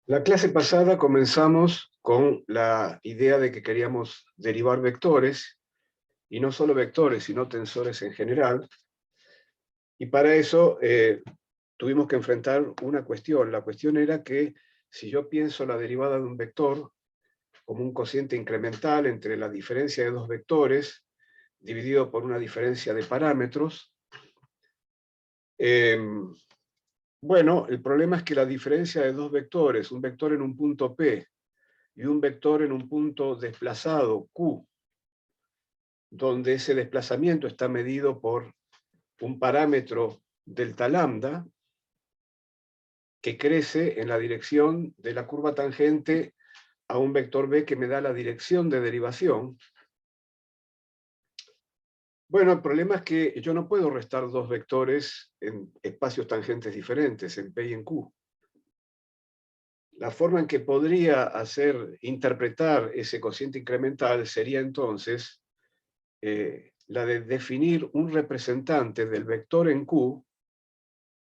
La clase pasada comenzamos con la idea de que queríamos derivar vectores, y no solo vectores, sino tensores en general, y para eso tuvimos que enfrentar una cuestión. La cuestión era que si yo pienso la derivada de un vector como un cociente incremental entre la diferencia de dos vectores, dividido por una diferencia de parámetros, bueno, el problema es que la diferencia de dos vectores, un vector en un punto P y un vector en un punto desplazado Q, donde ese desplazamiento está medido por un parámetro delta lambda, que crece en la dirección de la curva tangente a un vector B que me da la dirección de derivación. Bueno, el problema es que yo no puedo restar dos vectores en espacios tangentes diferentes, en P y en Q. La forma en que podría interpretar ese cociente incremental sería entonces la de definir un representante del vector en Q,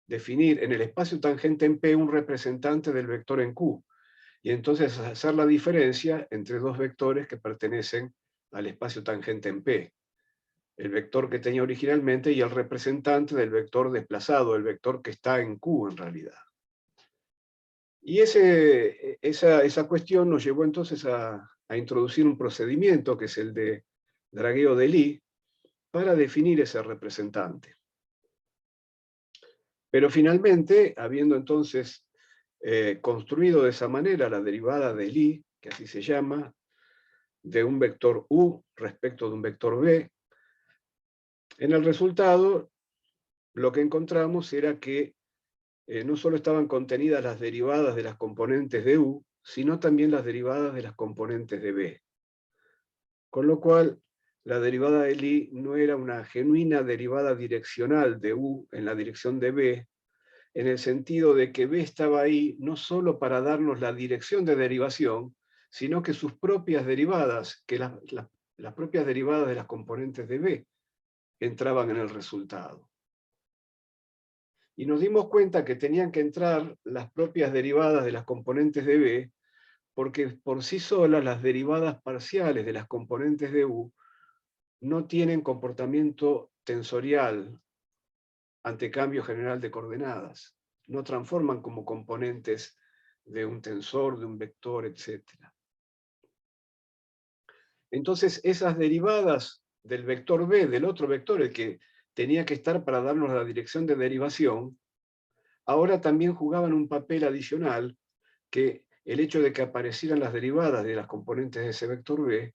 definir en el espacio tangente en P un representante del vector en Q, y entonces hacer la diferencia entre dos vectores que pertenecen al espacio tangente en P. El vector que tenía originalmente y el representante del vector desplazado, el vector que está en Q en realidad. Y esa cuestión nos llevó entonces a introducir un procedimiento que es el de dragueo de Lie para definir ese representante. Pero finalmente, habiendo entonces construido de esa manera la derivada de Lie, que así se llama, de un vector U respecto de un vector B, en el resultado lo que encontramos era que no solo estaban contenidas las derivadas de las componentes de U, sino también las derivadas de las componentes de B. Con lo cual, la derivada de Lie no era una genuina derivada direccional de U en la dirección de B, en el sentido de que B estaba ahí no solo para darnos la dirección de derivación, sino que sus propias derivadas, que las propias derivadas de las componentes de B, entraban en el resultado. Y nos dimos cuenta que tenían que entrar las propias derivadas de las componentes de B, porque por sí solas las derivadas parciales de las componentes de U no tienen comportamiento tensorial ante cambio general de coordenadas. No transforman como componentes de un tensor, de un vector, etc. Entonces, esas derivadas del vector B, del otro vector, el que tenía que estar para darnos la dirección de derivación, ahora también jugaban un papel adicional, que el hecho de que aparecieran las derivadas de las componentes de ese vector B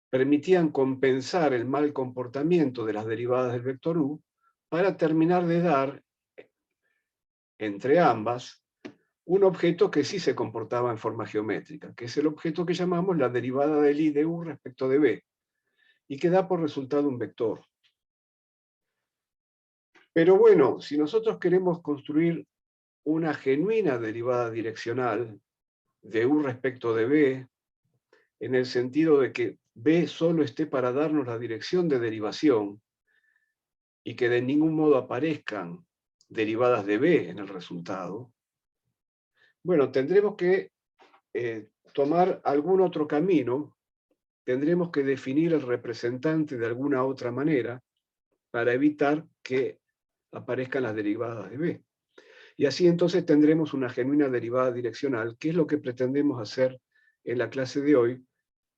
permitían compensar el mal comportamiento de las derivadas del vector U para terminar de dar, entre ambas, un objeto que sí se comportaba en forma geométrica, que es el objeto que llamamos la derivada de Lie de U respecto de B, y que da por resultado un vector. Pero bueno, si nosotros queremos construir una genuina derivada direccional de U respecto de B, en el sentido de que B solo esté para darnos la dirección de derivación y que de ningún modo aparezcan derivadas de B en el resultado, bueno, tendremos que tomar algún otro camino, tendremos que definir el representante de alguna otra manera para evitar que aparezcan las derivadas de B. Y así entonces tendremos una genuina derivada direccional, que es lo que pretendemos hacer en la clase de hoy,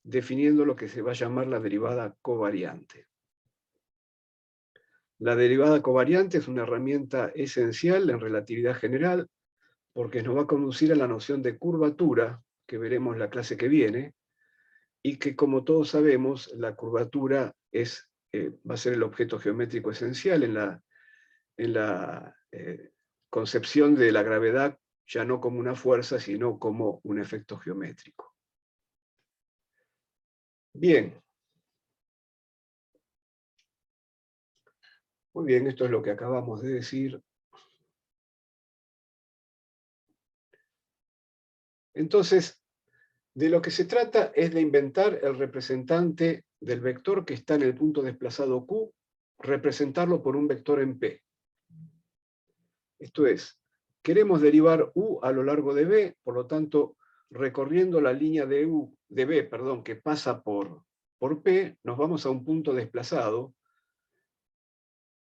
definiendo lo que se va a llamar la derivada covariante. La derivada covariante es una herramienta esencial en relatividad general, porque nos va a conducir a la noción de curvatura, que veremos en la clase que viene, y que, como todos sabemos, la curvatura va a ser el objeto geométrico esencial en la concepción de la gravedad, ya no como una fuerza, sino como un efecto geométrico. Bien. Muy bien, esto es lo que acabamos de decir. Entonces, de lo que se trata es de inventar el representante del vector que está en el punto desplazado Q, representarlo por un vector en P. Esto es, queremos derivar u a lo largo de b, por lo tanto, recorriendo la línea de b, perdón, que pasa por p, nos vamos a un punto desplazado.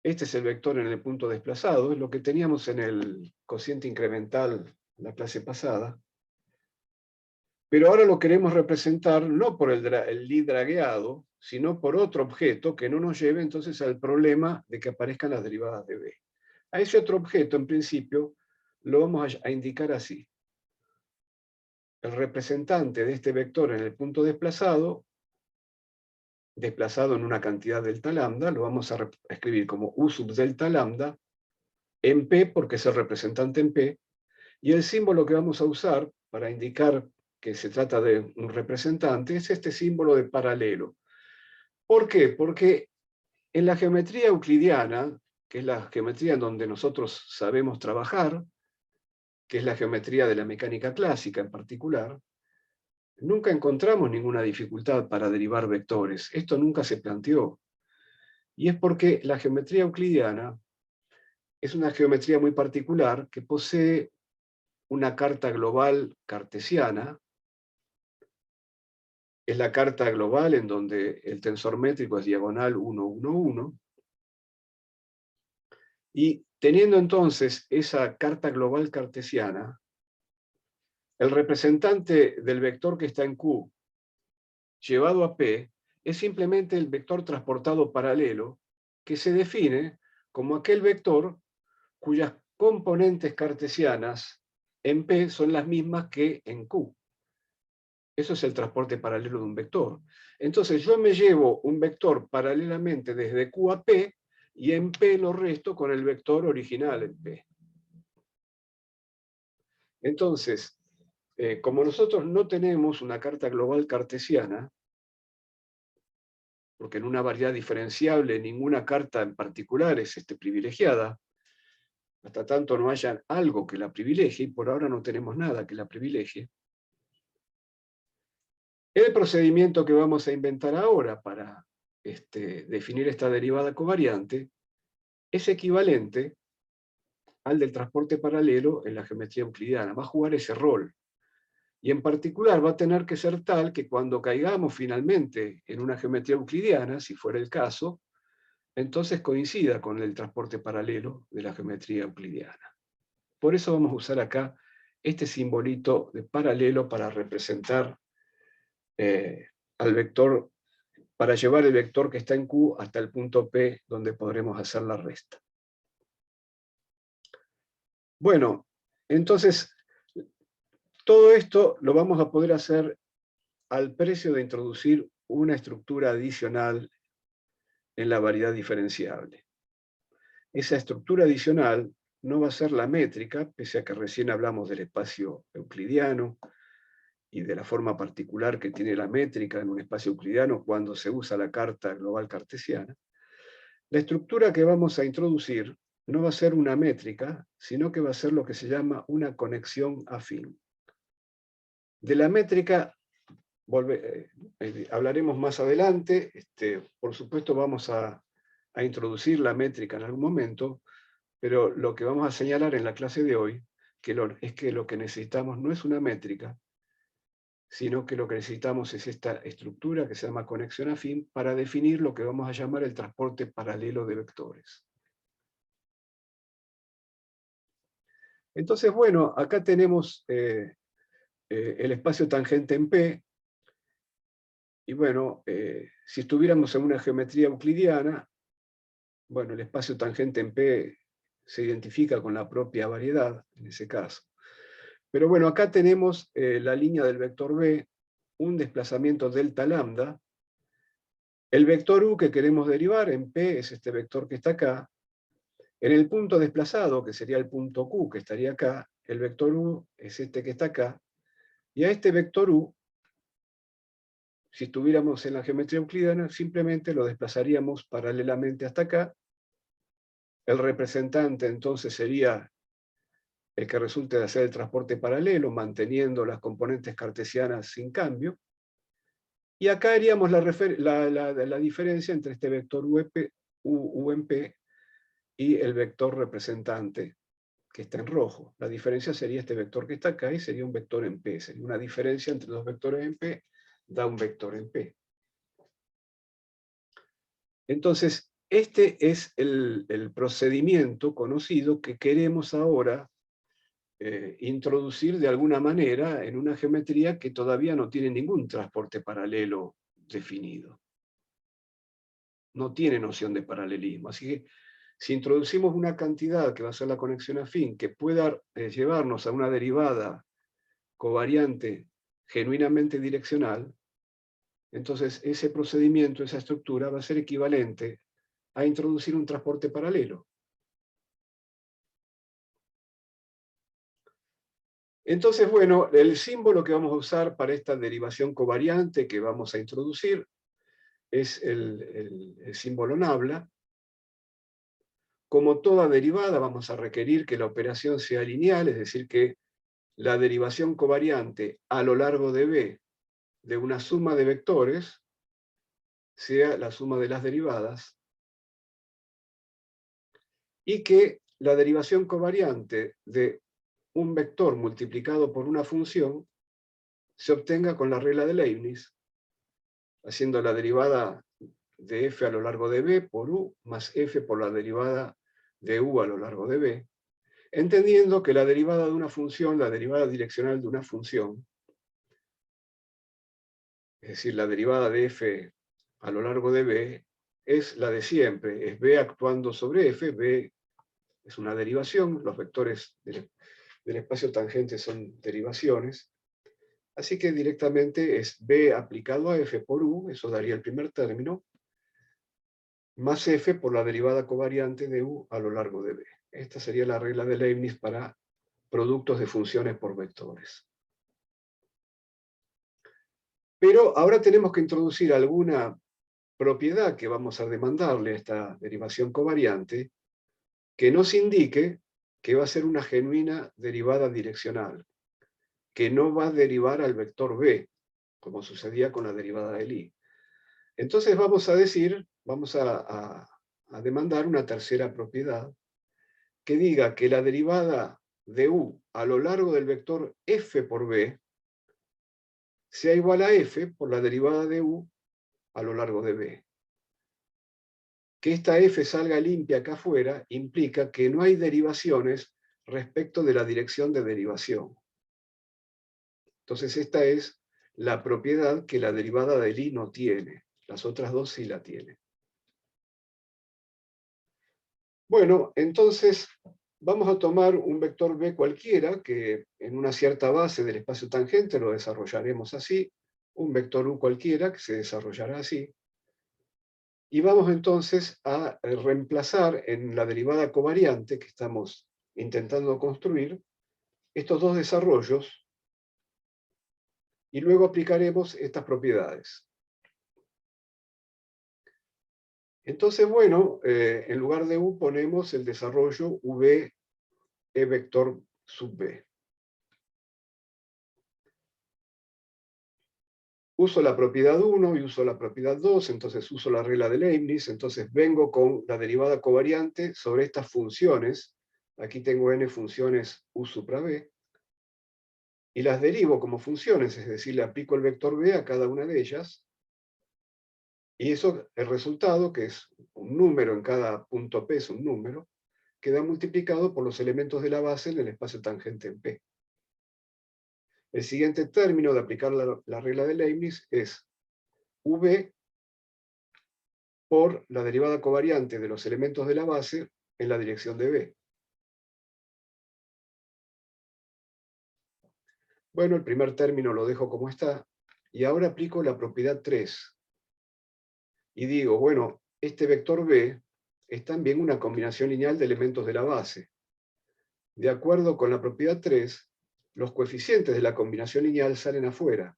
Este es el vector en el punto desplazado, es lo que teníamos en el cociente incremental la clase pasada. Pero ahora lo queremos representar no por el Lie dragueado, sino por otro objeto que no nos lleve entonces al problema de que aparezcan las derivadas de b. A ese otro objeto, en principio, lo vamos a indicar así. El representante de este vector en el punto desplazado en una cantidad delta lambda, lo vamos a escribir como u sub delta lambda, en P, porque es el representante en P, y el símbolo que vamos a usar para indicar que se trata de un representante es este símbolo de paralelo. ¿Por qué? Porque en la geometría euclidiana, que es la geometría en donde nosotros sabemos trabajar, que es la geometría de la mecánica clásica en particular, nunca encontramos ninguna dificultad para derivar vectores. Esto nunca se planteó. Y es porque la geometría euclidiana es una geometría muy particular que posee una carta global cartesiana. Es la carta global en donde el tensor métrico es diagonal 1, 1, 1. Y teniendo entonces esa carta global cartesiana, el representante del vector que está en Q llevado a P es simplemente el vector transportado paralelo que se define como aquel vector cuyas componentes cartesianas en P son las mismas que en Q. Eso es el transporte paralelo de un vector. Entonces yo me llevo un vector paralelamente desde Q a P y en P lo resto con el vector original en P. Entonces, como nosotros no tenemos una carta global cartesiana, porque en una variedad diferenciable ninguna carta en particular es privilegiada, hasta tanto no haya algo que la privilegie, y por ahora no tenemos nada que la privilegie, el procedimiento que vamos a inventar ahora para definir esta derivada covariante es equivalente al del transporte paralelo en la geometría euclidiana. Va a jugar ese rol. Y en particular va a tener que ser tal que cuando caigamos finalmente en una geometría euclidiana, si fuera el caso, entonces coincida con el transporte paralelo de la geometría euclidiana. Por eso vamos a usar acá este simbolito de paralelo para representar al vector, para llevar el vector que está en Q hasta el punto P, donde podremos hacer la resta. Bueno, entonces, todo esto lo vamos a poder hacer al precio de introducir una estructura adicional en la variedad diferenciable. Esa estructura adicional no va a ser la métrica, pese a que recién hablamos del espacio euclidiano y de la forma particular que tiene la métrica en un espacio euclidiano cuando se usa la carta global cartesiana. La estructura que vamos a introducir no va a ser una métrica, sino que va a ser lo que se llama una conexión afín. De la métrica hablaremos más adelante. Por supuesto vamos a introducir la métrica en algún momento, pero lo que vamos a señalar en la clase de hoy es que lo que necesitamos no es una métrica, sino que lo que necesitamos es esta estructura que se llama conexión afín para definir lo que vamos a llamar el transporte paralelo de vectores. Entonces, bueno, acá tenemos el espacio tangente en P, y bueno, si estuviéramos en una geometría euclidiana, bueno, el espacio tangente en P se identifica con la propia variedad, en ese caso. Pero bueno, acá tenemos la línea del vector B, un desplazamiento delta lambda. El vector U que queremos derivar en P es este vector que está acá. En el punto desplazado, que sería el punto Q, que estaría acá, el vector U es este que está acá. Y a este vector U, si estuviéramos en la geometría euclidiana, simplemente lo desplazaríamos paralelamente hasta acá. El representante entonces sería el que resulte de hacer el transporte paralelo, manteniendo las componentes cartesianas sin cambio. Y acá haríamos la diferencia entre este vector U en P y el vector representante que está en rojo. La diferencia sería este vector que está acá y sería un vector en P. Sería una diferencia entre dos vectores en P, da un vector en P. Entonces, este es el procedimiento conocido que queremos ahora introducir de alguna manera en una geometría que todavía no tiene ningún transporte paralelo definido. No tiene noción de paralelismo. Así que si introducimos una cantidad que va a ser la conexión afín, que pueda llevarnos a una derivada covariante genuinamente direccional, entonces ese procedimiento, esa estructura va a ser equivalente a introducir un transporte paralelo. Entonces, bueno, el símbolo que vamos a usar para esta derivación covariante que vamos a introducir es el símbolo nabla. Como toda derivada, vamos a requerir que la operación sea lineal, es decir, que la derivación covariante a lo largo de B de una suma de vectores sea la suma de las derivadas, y que la derivación covariante de un vector multiplicado por una función se obtenga con la regla de Leibniz, haciendo la derivada de f a lo largo de b por u más f por la derivada de u a lo largo de b, entendiendo que la derivada de una función, la derivada direccional de una función, es decir, la derivada de f a lo largo de b, es la de siempre, es b actuando sobre f, b es una derivación, los vectores del espacio tangente son derivaciones, así que directamente es b aplicado a f por u, eso daría el primer término, más f por la derivada covariante de u a lo largo de b. Esta sería la regla de Leibniz para productos de funciones por vectores. Pero ahora tenemos que introducir alguna propiedad que vamos a demandarle a esta derivación covariante que nos indique que va a ser una genuina derivada direccional, que no va a derivar al vector b, como sucedía con la derivada del i. Entonces vamos a decir, vamos a demandar una tercera propiedad que diga que la derivada de u a lo largo del vector f por b sea igual a f por la derivada de u a lo largo de b. Que esta f salga limpia acá afuera implica que no hay derivaciones respecto de la dirección de derivación. Entonces esta es la propiedad que la derivada del i no tiene. Las otras dos sí la tienen. Bueno, entonces vamos a tomar un vector b cualquiera, que en una cierta base del espacio tangente lo desarrollaremos así, un vector u cualquiera que se desarrollará así, y vamos entonces a reemplazar en la derivada covariante que estamos intentando construir estos dos desarrollos, y luego aplicaremos estas propiedades. Entonces, bueno, en lugar de u ponemos el desarrollo v e vector sub b. Uso la propiedad 1 y uso la propiedad 2, entonces uso la regla de Leibniz, entonces vengo con la derivada covariante sobre estas funciones. Aquí tengo n funciones u supra b, y las derivo como funciones, es decir, le aplico el vector b a cada una de ellas, y eso, el resultado, que es un número en cada punto p, es un número, queda multiplicado por los elementos de la base en el espacio tangente en P. El siguiente término de aplicar la regla de Leibniz es V por la derivada covariante de los elementos de la base en la dirección de B. Bueno, el primer término lo dejo como está, y ahora aplico la propiedad 3. Y digo, bueno, este vector B es también una combinación lineal de elementos de la base. De acuerdo con la propiedad 3, los coeficientes de la combinación lineal salen afuera.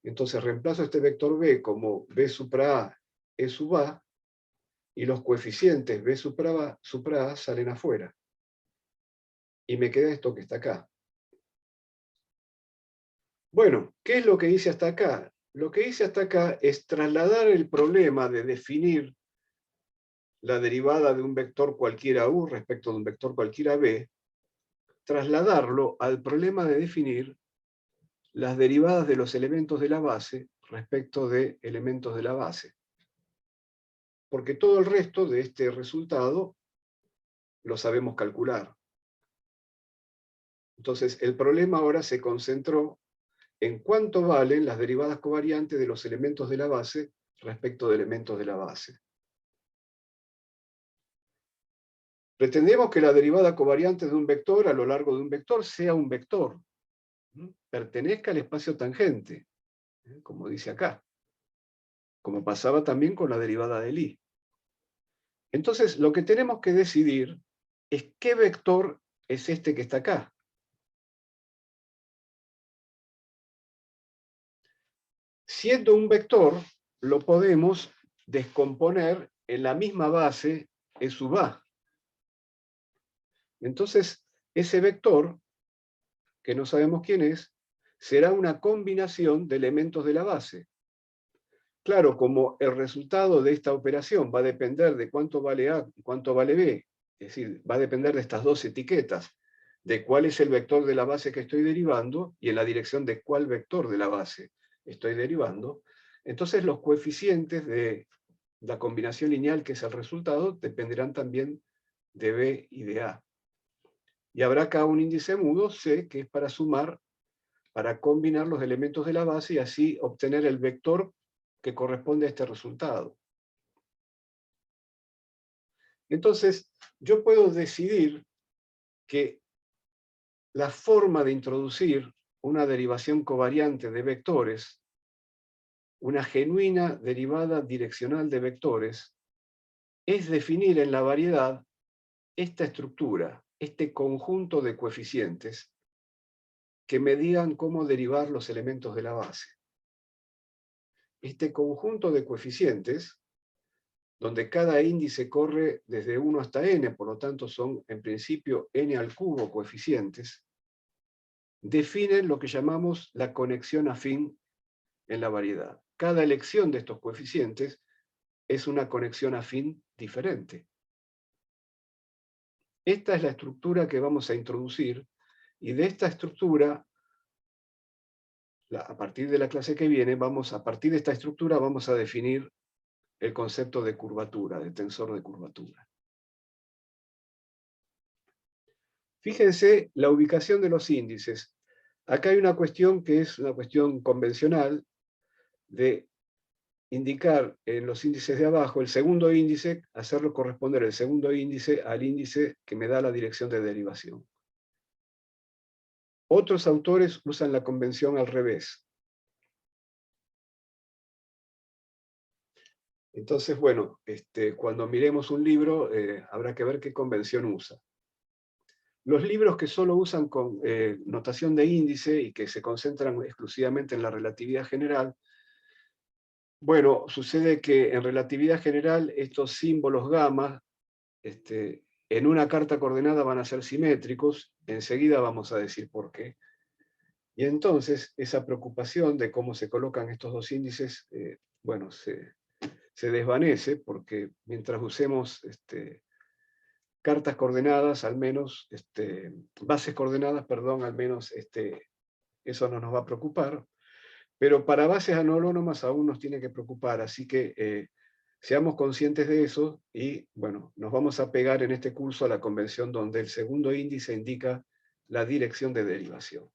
Entonces reemplazo este vector b como b supra a e sub a, y los coeficientes b supra a salen afuera. Y me queda esto que está acá. Bueno, ¿qué es lo que hice hasta acá? Lo que hice hasta acá es trasladar el problema de definir la derivada de un vector cualquiera u respecto de un vector cualquiera b, trasladarlo al problema de definir las derivadas de los elementos de la base respecto de elementos de la base. Porque todo el resto de este resultado lo sabemos calcular. Entonces, el problema ahora se concentró en cuánto valen las derivadas covariantes de los elementos de la base respecto de elementos de la base. Pretendemos que la derivada covariante de un vector a lo largo de un vector sea un vector, pertenezca al espacio tangente, como dice acá, como pasaba también con la derivada de Lie. Entonces, lo que tenemos que decidir es qué vector es este que está acá. Siendo un vector, lo podemos descomponer en la misma base E sub A. Entonces, ese vector, que no sabemos quién es, será una combinación de elementos de la base. Claro, como el resultado de esta operación va a depender de cuánto vale A y cuánto vale B, es decir, va a depender de estas dos etiquetas, de cuál es el vector de la base que estoy derivando y en la dirección de cuál vector de la base estoy derivando, entonces los coeficientes de la combinación lineal, que es el resultado, dependerán también de B y de A. Y habrá acá un índice mudo, C, que es para sumar, para combinar los elementos de la base y así obtener el vector que corresponde a este resultado. Entonces, yo puedo decidir que la forma de introducir una derivación covariante de vectores, una genuina derivada direccional de vectores, es definir en la variedad esta estructura, este conjunto de coeficientes que me digan cómo derivar los elementos de la base. Este conjunto de coeficientes, donde cada índice corre desde 1 hasta n, por lo tanto son en principio n al cubo coeficientes, definen lo que llamamos la conexión afín en la variedad. Cada elección de estos coeficientes es una conexión afín diferente. Esta es la estructura que vamos a introducir, y de esta estructura, a partir de la clase que viene, a partir de esta estructura vamos a definir el concepto de curvatura, de tensor de curvatura. Fíjense la ubicación de los índices. Acá hay una cuestión que es una cuestión convencional de indicar en los índices de abajo el segundo índice, hacerlo corresponder el segundo índice al índice que me da la dirección de derivación. Otros autores usan la convención al revés. Entonces, bueno, cuando miremos un libro, habrá que ver qué convención usa. Los libros que solo usan con notación de índice y que se concentran exclusivamente en la relatividad general, bueno, sucede que en relatividad general estos símbolos gamma en una carta coordenada van a ser simétricos, enseguida vamos a decir por qué. Y entonces esa preocupación de cómo se colocan estos dos índices, bueno, se desvanece, porque mientras usemos cartas coordenadas, al menos, bases coordenadas, perdón, al menos eso no nos va a preocupar. Pero para bases anolomas aún nos tiene que preocupar, así que seamos conscientes de eso y, bueno, nos vamos a pegar en este curso a la convención donde el segundo índice indica la dirección de derivación.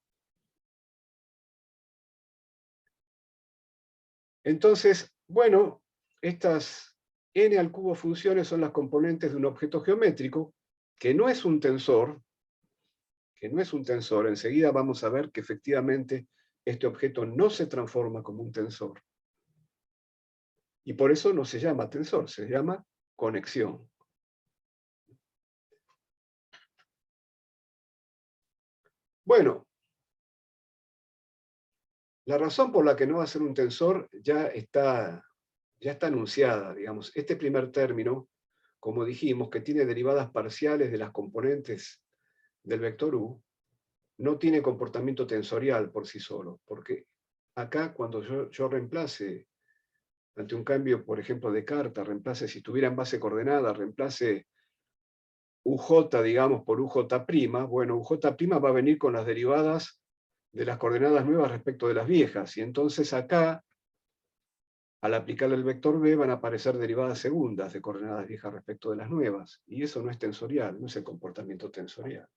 Entonces, bueno, estas n al cubo funciones son las componentes de un objeto geométrico que no es un tensor, enseguida vamos a ver que efectivamente este objeto no se transforma como un tensor. Y por eso no se llama tensor, se llama conexión. Bueno, la razón por la que no va a ser un tensor ya está anunciada, digamos. Este primer término, como dijimos, que tiene derivadas parciales de las componentes del vector u, no tiene comportamiento tensorial por sí solo, porque acá cuando yo reemplace ante un cambio, por ejemplo, de carta, reemplace, si tuviera en base coordenada, reemplace UJ, digamos, por UJ', bueno, UJ' va a venir con las derivadas de las coordenadas nuevas respecto de las viejas, y entonces acá, al aplicarle el vector B, van a aparecer derivadas segundas de coordenadas viejas respecto de las nuevas, y eso no es tensorial, no es el comportamiento tensorial.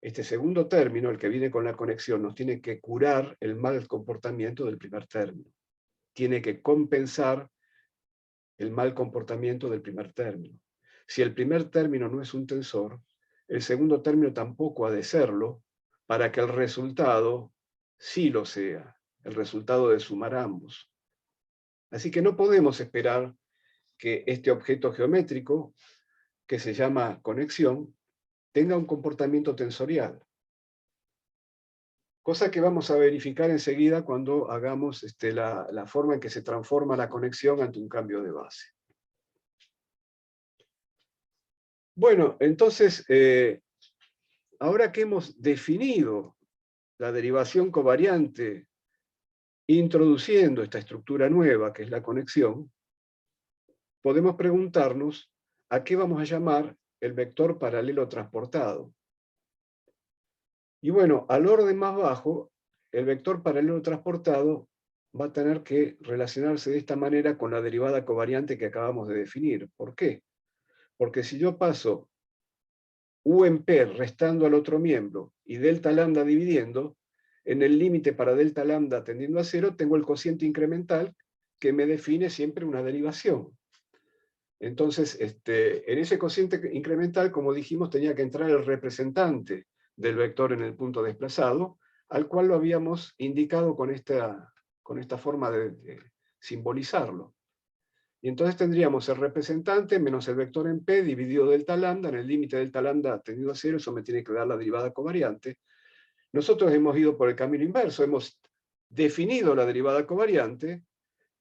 Este segundo término, el que viene con la conexión, nos tiene que curar el mal comportamiento del primer término. Tiene que compensar el mal comportamiento del primer término. Si el primer término no es un tensor, el segundo término tampoco ha de serlo, para que el resultado sí lo sea, el resultado de sumar ambos. Así que no podemos esperar que este objeto geométrico, que se llama conexión, tenga un comportamiento tensorial. Cosa que vamos a verificar enseguida cuando hagamos la forma en que se transforma la conexión ante un cambio de base. Bueno, entonces, ahora que hemos definido la derivación covariante, introduciendo esta estructura nueva, que es la conexión, podemos preguntarnos a qué vamos a llamar el vector paralelo transportado. Y bueno, al orden más bajo, el vector paralelo transportado va a tener que relacionarse de esta manera con la derivada covariante que acabamos de definir. ¿Por qué? Porque si yo paso U en P restando al otro miembro y delta lambda dividiendo, en el límite para delta lambda tendiendo a 0, tengo el cociente incremental que me define siempre una derivación. Entonces, en ese cociente incremental, como dijimos, tenía que entrar el representante del vector en el punto desplazado, al cual lo habíamos indicado con esta forma de simbolizarlo. Y entonces tendríamos el representante menos el vector en P dividido delta lambda, en el límite delta lambda tendido a 0, eso me tiene que dar la derivada covariante. Nosotros hemos ido por el camino inverso, hemos definido la derivada covariante,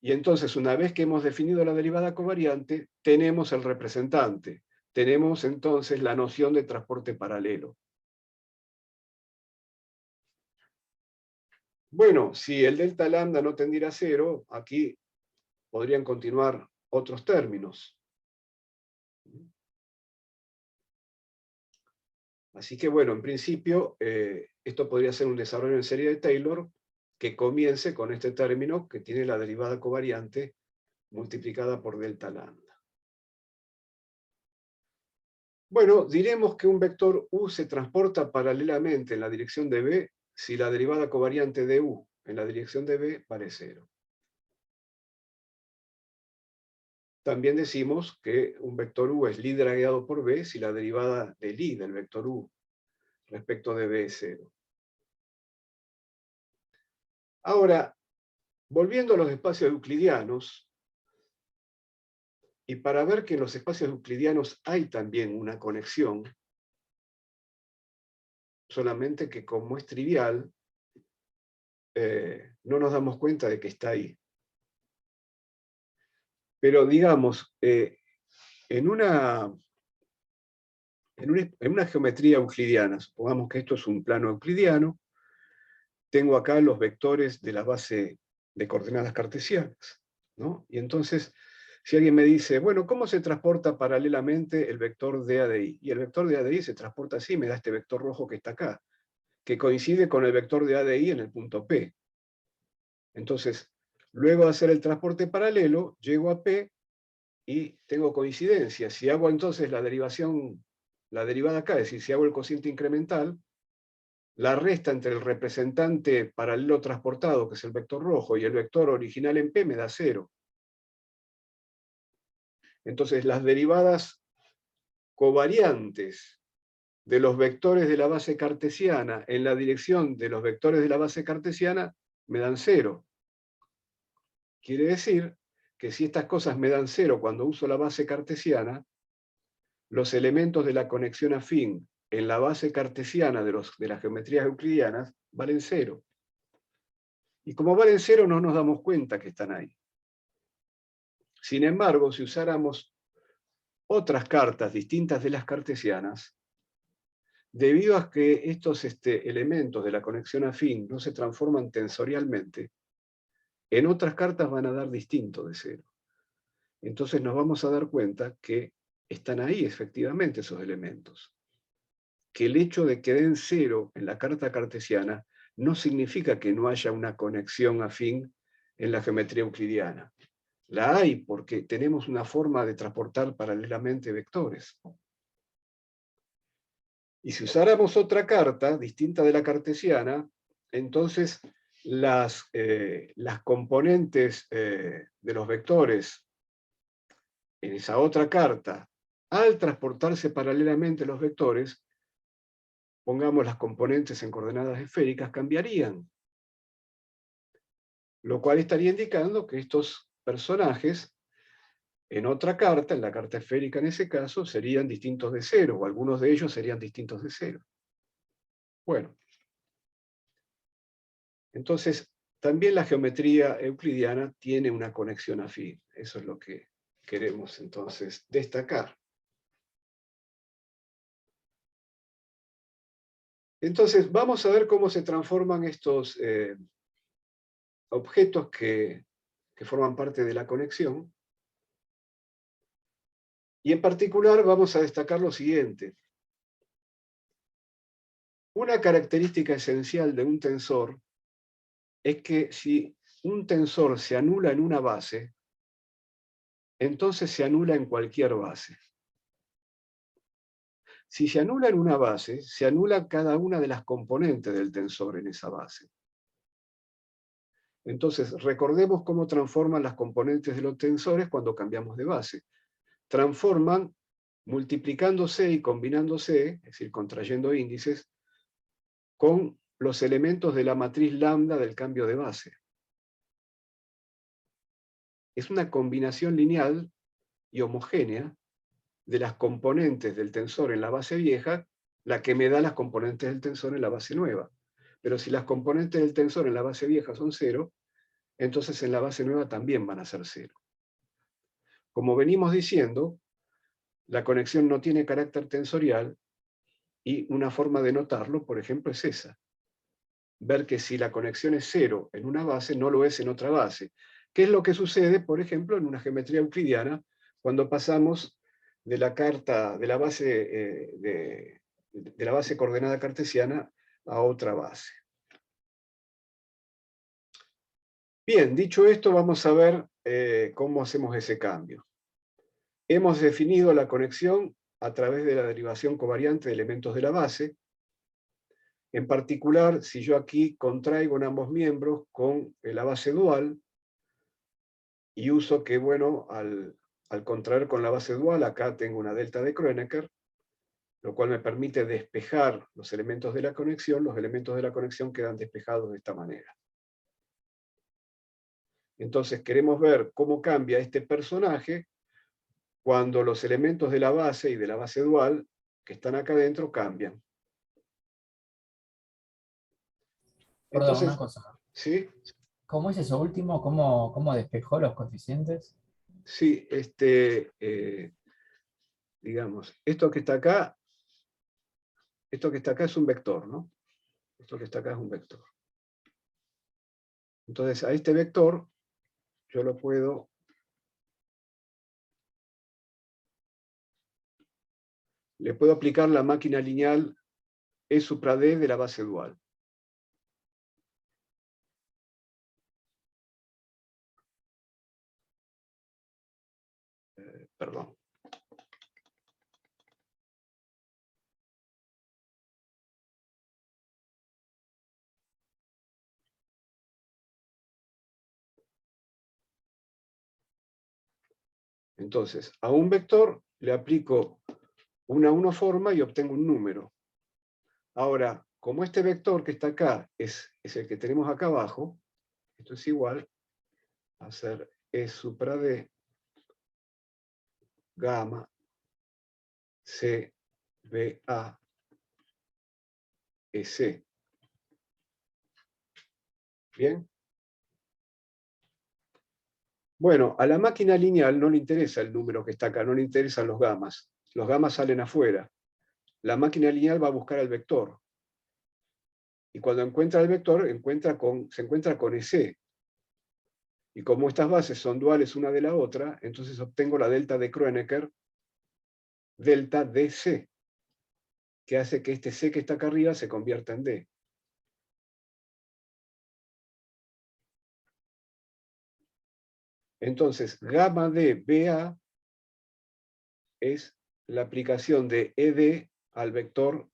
y entonces una vez que hemos definido la derivada covariante, tenemos el representante, tenemos entonces la noción de transporte paralelo. Bueno, si el delta lambda no tendiera a 0, aquí podrían continuar otros términos. Así que bueno, en principio, esto podría ser un desarrollo en serie de Taylor que comience con este término que tiene la derivada covariante multiplicada por delta lambda. Bueno, diremos que un vector U se transporta paralelamente en la dirección de B si la derivada covariante de U en la dirección de B vale 0. También decimos que un vector U es Lie dragueado por B si la derivada de Lie del vector U respecto de B es 0. Ahora, volviendo a los espacios euclidianos, y para ver que en los espacios euclidianos hay también una conexión, solamente que como es trivial, no nos damos cuenta de que está ahí. Pero digamos, en una geometría euclidiana, supongamos que esto es un plano euclidiano, tengo acá los vectores de la base de coordenadas cartesianas, ¿no? Y entonces, si alguien me dice, bueno, ¿cómo se transporta paralelamente el vector de A de I? Y el vector de A de I se transporta así, me da este vector rojo que está acá, que coincide con el vector de A de I en el punto P. Entonces, luego de hacer el transporte paralelo, llego a P y tengo coincidencia. Si hago entonces la derivada acá, es decir, si hago el cociente incremental, la resta entre el representante paralelo transportado, que es el vector rojo, y el vector original en P me da 0. Entonces las derivadas covariantes de los vectores de la base cartesiana en la dirección de los vectores de la base cartesiana me dan 0. Quiere decir que si estas cosas me dan 0 cuando uso la base cartesiana, los elementos de la conexión afín en la base cartesiana de las geometrías euclidianas valen 0. Y como valen 0 no nos damos cuenta que están ahí. Sin embargo, si usáramos otras cartas distintas de las cartesianas, debido a que estos elementos de la conexión afín no se transforman tensorialmente, en otras cartas van a dar distinto de 0. Entonces nos vamos a dar cuenta que están ahí efectivamente esos elementos. Que el hecho de que den 0 en la carta cartesiana no significa que no haya una conexión afín en la geometría euclidiana. La hay porque tenemos una forma de transportar paralelamente vectores. Y si usáramos otra carta, distinta de la cartesiana, entonces las componentes de los vectores en esa otra carta, al transportarse paralelamente los vectores, pongamos las componentes en coordenadas esféricas, cambiarían. Lo cual estaría indicando que estos personajes, en otra carta, en la carta esférica en ese caso, serían distintos de 0, o algunos de ellos serían distintos de 0. Bueno, entonces, también la geometría euclidiana tiene una conexión afín. Eso es lo que queremos entonces destacar. Entonces, vamos a ver cómo se transforman estos objetos que forman parte de la conexión. Y en particular vamos a destacar lo siguiente. Una característica esencial de un tensor es que si un tensor se anula en una base, entonces se anula en cualquier base. Si se anula en una base, se anula cada una de las componentes del tensor en esa base. Entonces, recordemos cómo transforman las componentes de los tensores cuando cambiamos de base. Transforman multiplicándose y combinándose, es decir, contrayendo índices, con los elementos de la matriz lambda del cambio de base. Es una combinación lineal y homogénea de las componentes del tensor en la base vieja, la que me da las componentes del tensor en la base nueva. Pero si las componentes del tensor en la base vieja son 0, entonces en la base nueva también van a ser 0. Como venimos diciendo, la conexión no tiene carácter tensorial, y una forma de notarlo, por ejemplo, es esa. Ver que si la conexión es 0 en una base, no lo es en otra base. ¿Qué es lo que sucede, por ejemplo, en una geometría euclidiana, cuando pasamos de la base, de la base coordenada cartesiana a otra base? Bien, dicho esto, vamos a ver cómo hacemos ese cambio. Hemos definido la conexión a través de la derivación covariante de elementos de la base. En particular, si yo aquí contraigo en ambos miembros con la base dual, y uso que, bueno, al contraer con la base dual, acá tengo una delta de Kronecker, lo cual me permite despejar los elementos de la conexión. Los elementos de la conexión quedan despejados de esta manera. Entonces queremos ver cómo cambia este personaje cuando los elementos de la base y de la base dual que están acá adentro cambian. Perdón, una Entonces, cosa. ¿sí? ¿Cómo es eso último? ¿Cómo despejó los coeficientes? Sí, digamos, esto que está acá es un vector, ¿no? Esto que está acá es un vector. Entonces, a este vector yo lo puedo le puedo aplicar la máquina lineal E supra D de la base dual. Perdón. Entonces, a un vector le aplico una unoforma y obtengo un número. Ahora, como este vector que está acá es el que tenemos acá abajo, esto es igual a ser E supra D gamma C B A E C. ¿Bien? Bueno, a la máquina lineal no le interesa el número que está acá, no le interesan los gamas. Los gamas salen afuera. La máquina lineal va a buscar el vector. Y cuando encuentra el vector, se encuentra con EC. Y como estas bases son duales una de la otra, entonces obtengo la delta de Kronecker, delta dc, que hace que este C que está acá arriba se convierta en D. Entonces, gamma de BA es la aplicación de ED al vector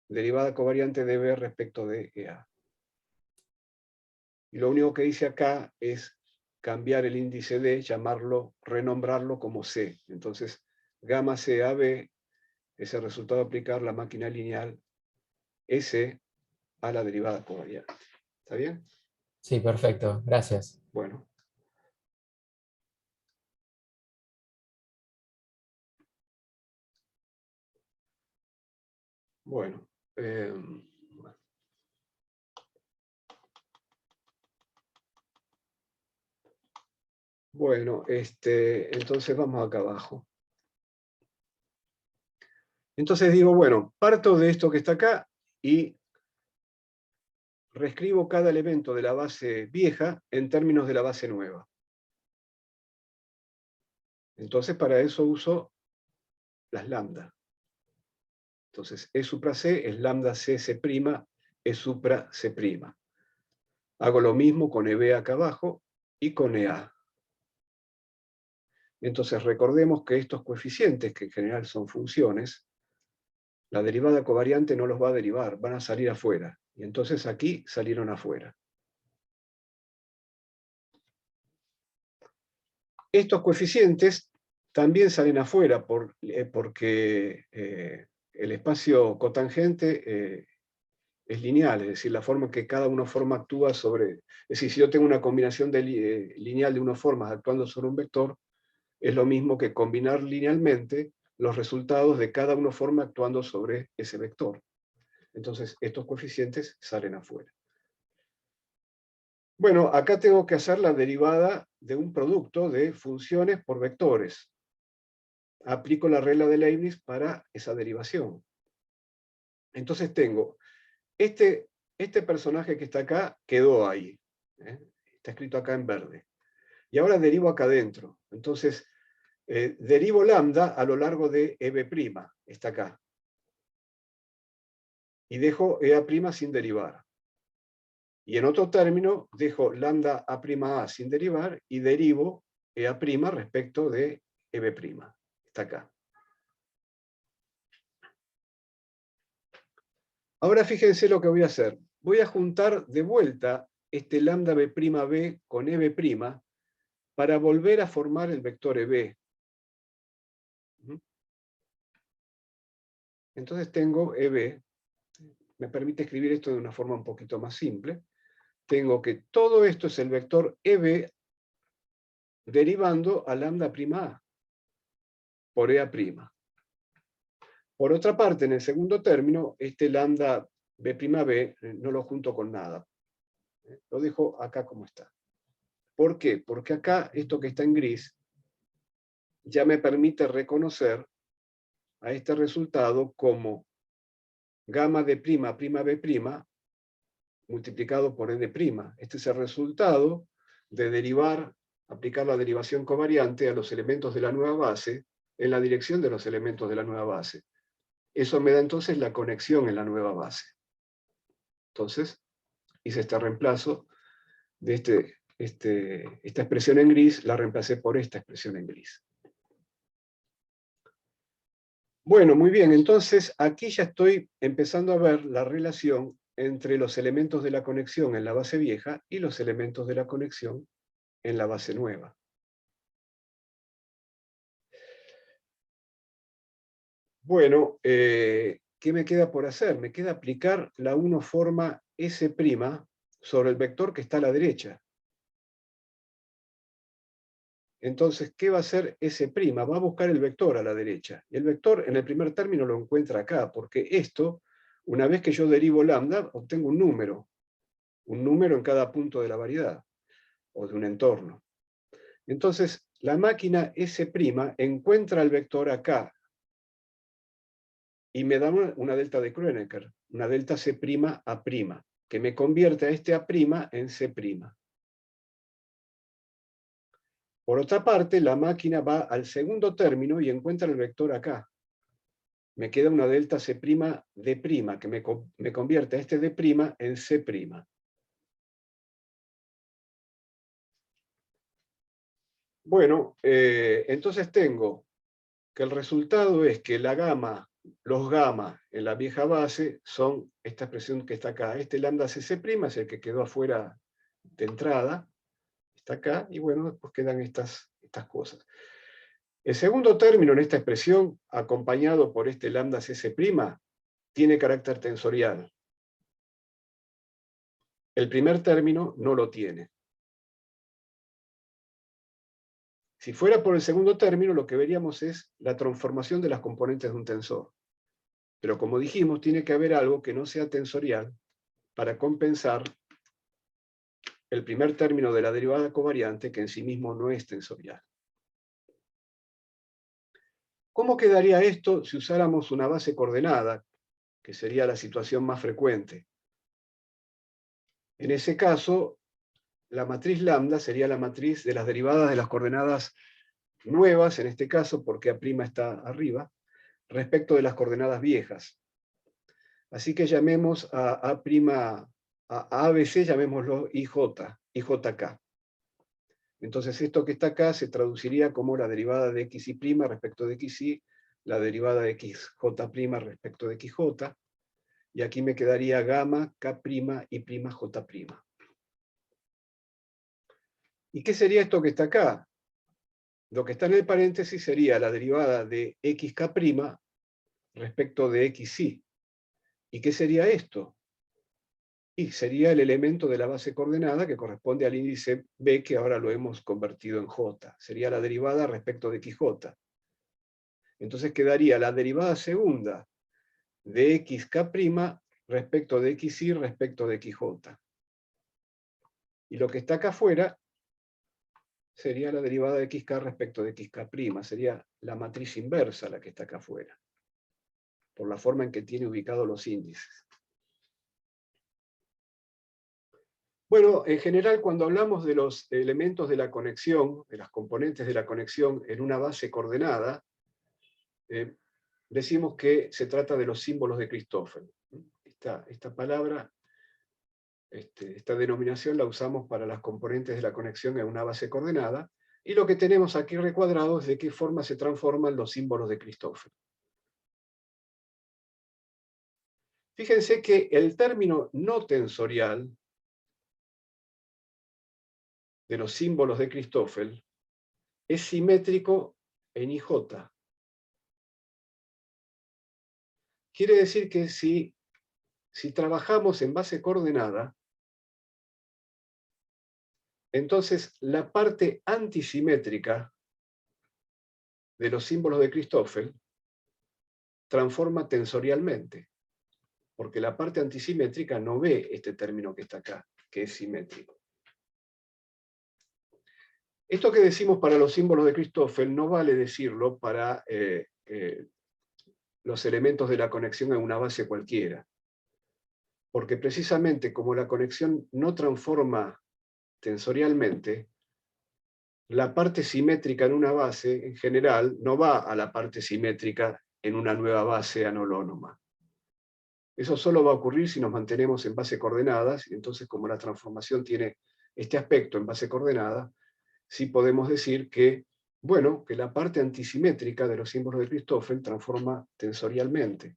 derivada covariante de B respecto de EA. Y lo único que dice acá es cambiar el índice D, llamarlo, renombrarlo como C. Entonces, gamma CAB es el resultado de aplicar la máquina lineal S a la derivada covariante. ¿Está bien? Sí, perfecto, gracias. Bueno. Bueno. Bueno, entonces vamos acá abajo. Entonces digo, bueno, parto de esto que está acá y reescribo cada elemento de la base vieja en términos de la base nueva. Entonces para eso uso las lambda. Entonces E supra C es lambda C C', E supra C'. Hago lo mismo con EB acá abajo y con EA. Entonces recordemos que estos coeficientes, que en general son funciones, la derivada covariante no los va a derivar, van a salir afuera. Y entonces aquí salieron afuera. Estos coeficientes también salen afuera porque el espacio cotangente es lineal, es decir, la forma en que cada una forma actúa sobre... Es decir, si yo tengo una combinación lineal de unas formas actuando sobre un vector, es lo mismo que combinar linealmente los resultados de cada una forma actuando sobre ese vector. Entonces, estos coeficientes salen afuera. Bueno, acá tengo que hacer la derivada de un producto de funciones por vectores. Aplico la regla de Leibniz para esa derivación. Entonces tengo, este personaje que está acá quedó ahí. Está escrito acá en verde. Y ahora derivo acá adentro. Entonces, derivo lambda a lo largo de EB', está acá. Y dejo EA' sin derivar. Y en otro término, dejo lambda A' sin derivar y derivo EA' respecto de EB'. Está acá. Ahora fíjense lo que voy a hacer. Voy a juntar de vuelta este lambda B' con EB' para volver a formar el vector EB. Entonces tengo EB, me permite escribir esto de una forma un poquito más simple. Tengo que todo esto es el vector EB derivando a lambda' A por EA'. Por otra parte, en el segundo término, este lambda B' no lo junto con nada. Lo dejo acá como está. ¿Por qué? Porque acá, esto que está en gris, ya me permite reconocer a este resultado como gamma de prima B' multiplicado por N'. Este es el resultado de derivar, aplicar la derivación covariante a los elementos de la nueva base en la dirección de los elementos de la nueva base. Eso me da entonces la conexión en la nueva base. Entonces, hice este reemplazo de esta expresión en gris, la reemplacé por esta expresión en gris. Bueno, muy bien, entonces aquí ya estoy empezando a ver la relación entre los elementos de la conexión en la base vieja y los elementos de la conexión en la base nueva. Bueno, ¿qué me queda por hacer? Me queda aplicar la 1 forma S' sobre el vector que está a la derecha. Entonces, ¿qué va a hacer S'? Va a buscar el vector a la derecha. Y el vector en el primer término lo encuentra acá, porque esto, una vez que yo derivo lambda, obtengo un número en cada punto de la variedad, o de un entorno. Entonces, la máquina S' encuentra el vector acá, y me da una delta de Kronecker, una delta C' A', que me convierte a este A' en C'. Por otra parte, la máquina va al segundo término y encuentra el vector acá. Me queda una delta C' D', que me convierte a este D' en C'. Bueno, entonces tengo que el resultado es que la gama, los gamma en la vieja base son esta expresión que está acá. Este lambda CC' es el que quedó afuera de entrada, está acá, y bueno, después quedan estas cosas. El segundo término en esta expresión, acompañado por este lambda CC', tiene carácter tensorial. El primer término no lo tiene. Si fuera por el segundo término, lo que veríamos es la transformación de las componentes de un tensor. Pero como dijimos, tiene que haber algo que no sea tensorial para compensar el primer término de la derivada covariante, que en sí mismo no es tensorial. ¿Cómo quedaría esto si usáramos una base coordenada, que sería la situación más frecuente? En ese caso, la matriz lambda sería la matriz de las derivadas de las coordenadas nuevas, en este caso porque A' está arriba, respecto de las coordenadas viejas. Así que llamemos a ABC, llamémoslo IJK. Entonces esto que está acá se traduciría como la derivada de xy' respecto de xy, la derivada de xj' respecto de xj, y aquí me quedaría gamma, k' y j'. ¿Y qué sería esto que está acá? Lo que está en el paréntesis sería la derivada de xk' respecto de xy. ¿Y qué sería esto? Y sería el elemento de la base coordenada que corresponde al índice B, que ahora lo hemos convertido en J. Sería la derivada respecto de xj. Entonces quedaría la derivada segunda de xk' respecto de xy respecto de xj. Y lo que está acá afuera sería la derivada de xk respecto de xk'. Sería la matriz inversa la que está acá afuera, por la forma en que tiene ubicados los índices. Bueno, en general, cuando hablamos de los elementos de la conexión, de las componentes de la conexión en una base coordenada, decimos que se trata de los símbolos de Christoffel. Esta palabra, esta denominación la usamos para las componentes de la conexión en una base coordenada, y lo que tenemos aquí recuadrado es de qué forma se transforman los símbolos de Christoffel. Fíjense que el término no tensorial de los símbolos de Christoffel es simétrico en IJ. Quiere decir que si trabajamos en base coordenada, entonces la parte antisimétrica de los símbolos de Christoffel transforma tensorialmente, porque la parte antisimétrica no ve este término que está acá, que es simétrico. Esto que decimos para los símbolos de Christoffel no vale decirlo para los elementos de la conexión en una base cualquiera, porque precisamente como la conexión no transforma tensorialmente, la parte simétrica en una base, en general, no va a la parte simétrica en una nueva base anolonoma. Eso solo va a ocurrir si nos mantenemos en base coordenadas, y entonces como la transformación tiene este aspecto en base coordenada, sí podemos decir que, bueno, que la parte antisimétrica de los símbolos de Christoffel transforma tensorialmente.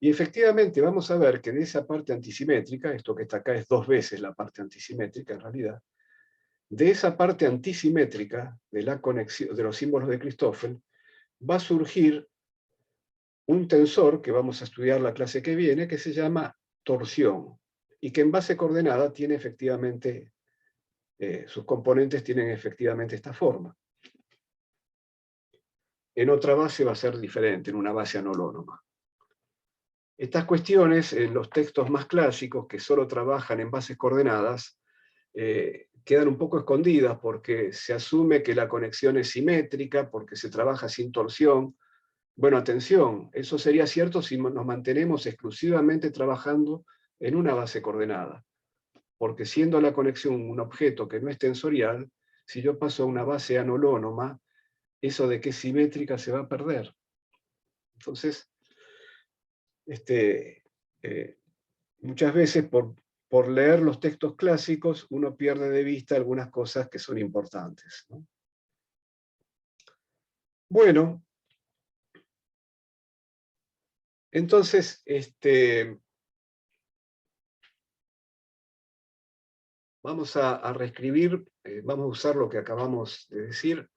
Y efectivamente vamos a ver que de esa parte antisimétrica, esto que está acá es 2 veces la parte antisimétrica en realidad, de esa parte antisimétrica de la conexión de los símbolos de Christoffel va a surgir un tensor que vamos a estudiar la clase que viene, que se llama torsión, y que en base coordenada tiene efectivamente, sus componentes tienen efectivamente esta forma. En otra base va a ser diferente, en una base anolonoma. Estas cuestiones, en los textos más clásicos, que solo trabajan en bases coordenadas, quedan un poco escondidas porque se asume que la conexión es simétrica, porque se trabaja sin torsión. Bueno, atención, eso sería cierto si nos mantenemos exclusivamente trabajando en una base coordenada, porque siendo la conexión un objeto que no es tensorial, Si yo paso a una base anolonoma, eso de que es simétrica se va a perder. Entonces, muchas veces por leer los textos clásicos uno pierde de vista algunas cosas que son importantes, ¿no? Bueno, entonces, vamos a reescribir, vamos a usar lo que acabamos de decir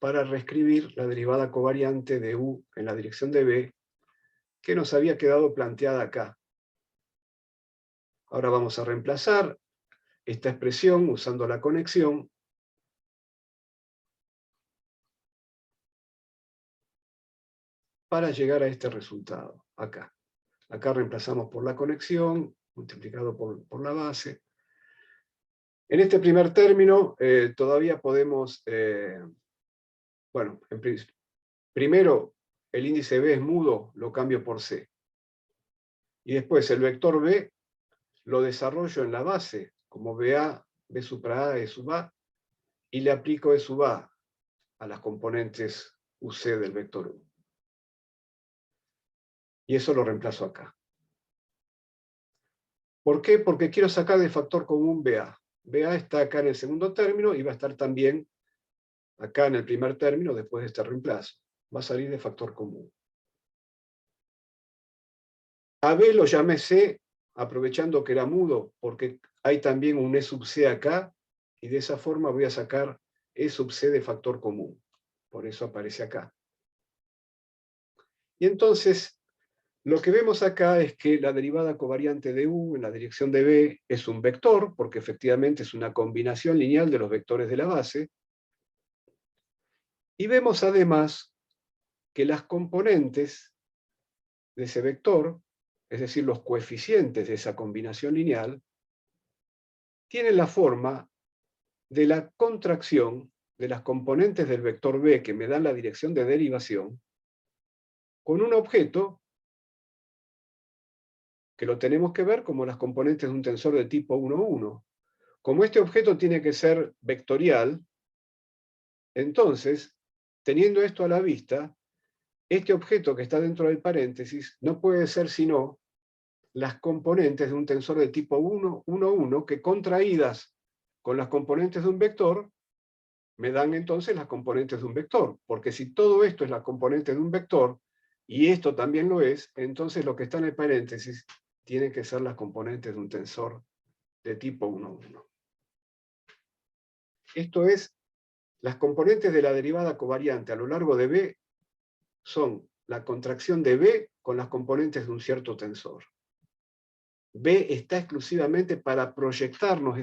para reescribir la derivada covariante de U en la dirección de B, que nos había quedado planteada acá. Ahora vamos a reemplazar esta expresión usando la conexión para llegar a este resultado, acá. Acá reemplazamos por la conexión, multiplicado por la base. En este primer término todavía podemos, bueno, primero el índice B es mudo, lo cambio por C. Y después el vector B lo desarrollo en la base, como BA, B supra A, E sub A, y le aplico E sub A a las componentes UC del vector U. Y eso lo reemplazo acá. ¿Por qué? Porque quiero sacar de factor común BA. BA está acá en el segundo término y va a estar también acá en el primer término después de este reemplazo. Va a salir de factor común. A B lo llamé C, aprovechando que era mudo, porque hay también un E sub C acá, y de esa forma voy a sacar E sub C de factor común. Por eso aparece acá. Y entonces, lo que vemos acá es que la derivada covariante de U en la dirección de B es un vector, porque efectivamente es una combinación lineal de los vectores de la base. Y vemos además que las componentes de ese vector, es decir, los coeficientes de esa combinación lineal, tienen la forma de la contracción de las componentes del vector B que me dan la dirección de derivación con un objeto que lo tenemos que ver como las componentes de un tensor de tipo 1, 1. Como este objeto tiene que ser vectorial, entonces, teniendo esto a la vista, este objeto que está dentro del paréntesis no puede ser sino las componentes de un tensor de tipo 1, 1, 1, que contraídas con las componentes de un vector, me dan entonces las componentes de un vector. Porque si todo esto es la componente de un vector, y esto también lo es, entonces lo que está en el paréntesis tienen que ser las componentes de un tensor de tipo 1, 1. Esto es, las componentes de la derivada covariante a lo largo de B son la contracción de B con las componentes de un cierto tensor. B está exclusivamente para proyectarnos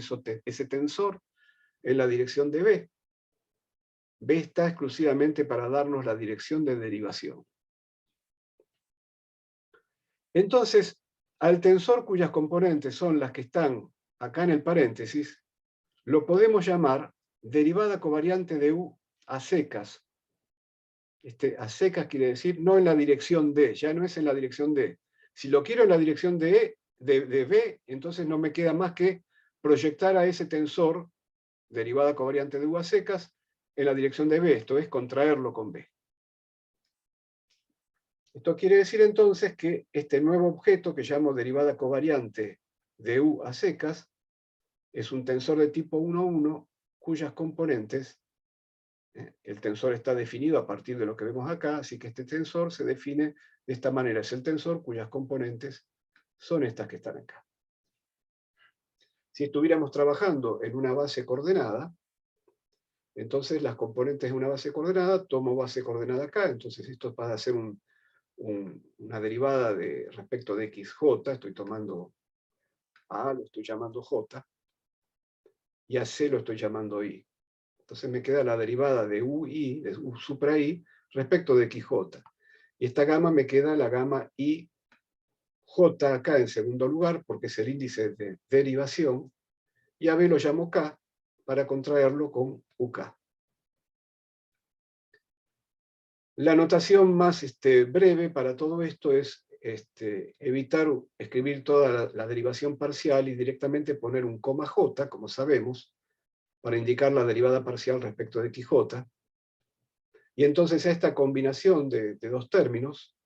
ese tensor en la dirección de B. B está exclusivamente para darnos la dirección de derivación. Entonces, al tensor cuyas componentes son las que están acá en el paréntesis, lo podemos llamar derivada covariante de U a secas. A secas quiere decir no en la dirección D, ya no es en la dirección D. Si lo quiero en la dirección de B, entonces no me queda más que proyectar a ese tensor, derivada covariante de U a secas, en la dirección de B, esto es contraerlo con B. Esto quiere decir entonces que este nuevo objeto que llamo derivada covariante de U a secas es un tensor de tipo 1, 1, cuyas componentes, el tensor está definido a partir de lo que vemos acá, así que este tensor se define de esta manera. Es el tensor cuyas componentes son estas que están acá. Si estuviéramos trabajando en una base coordenada, entonces las componentes de una base coordenada, tomo base coordenada acá, entonces esto va a ser una derivada respecto de xj, estoy tomando a A, lo estoy llamando j, y a C lo estoy llamando i. Entonces me queda la derivada de UI, de U supra I, respecto de xj. Y esta gama me queda la gama IJ acá en segundo lugar, porque es el índice de derivación, y a B lo llamo K, para contraerlo con UK. La notación más breve para todo esto es evitar escribir toda la derivación parcial y directamente poner un coma J, como sabemos, para indicar la derivada parcial respecto de XJ. Y entonces a esta combinación de dos términos,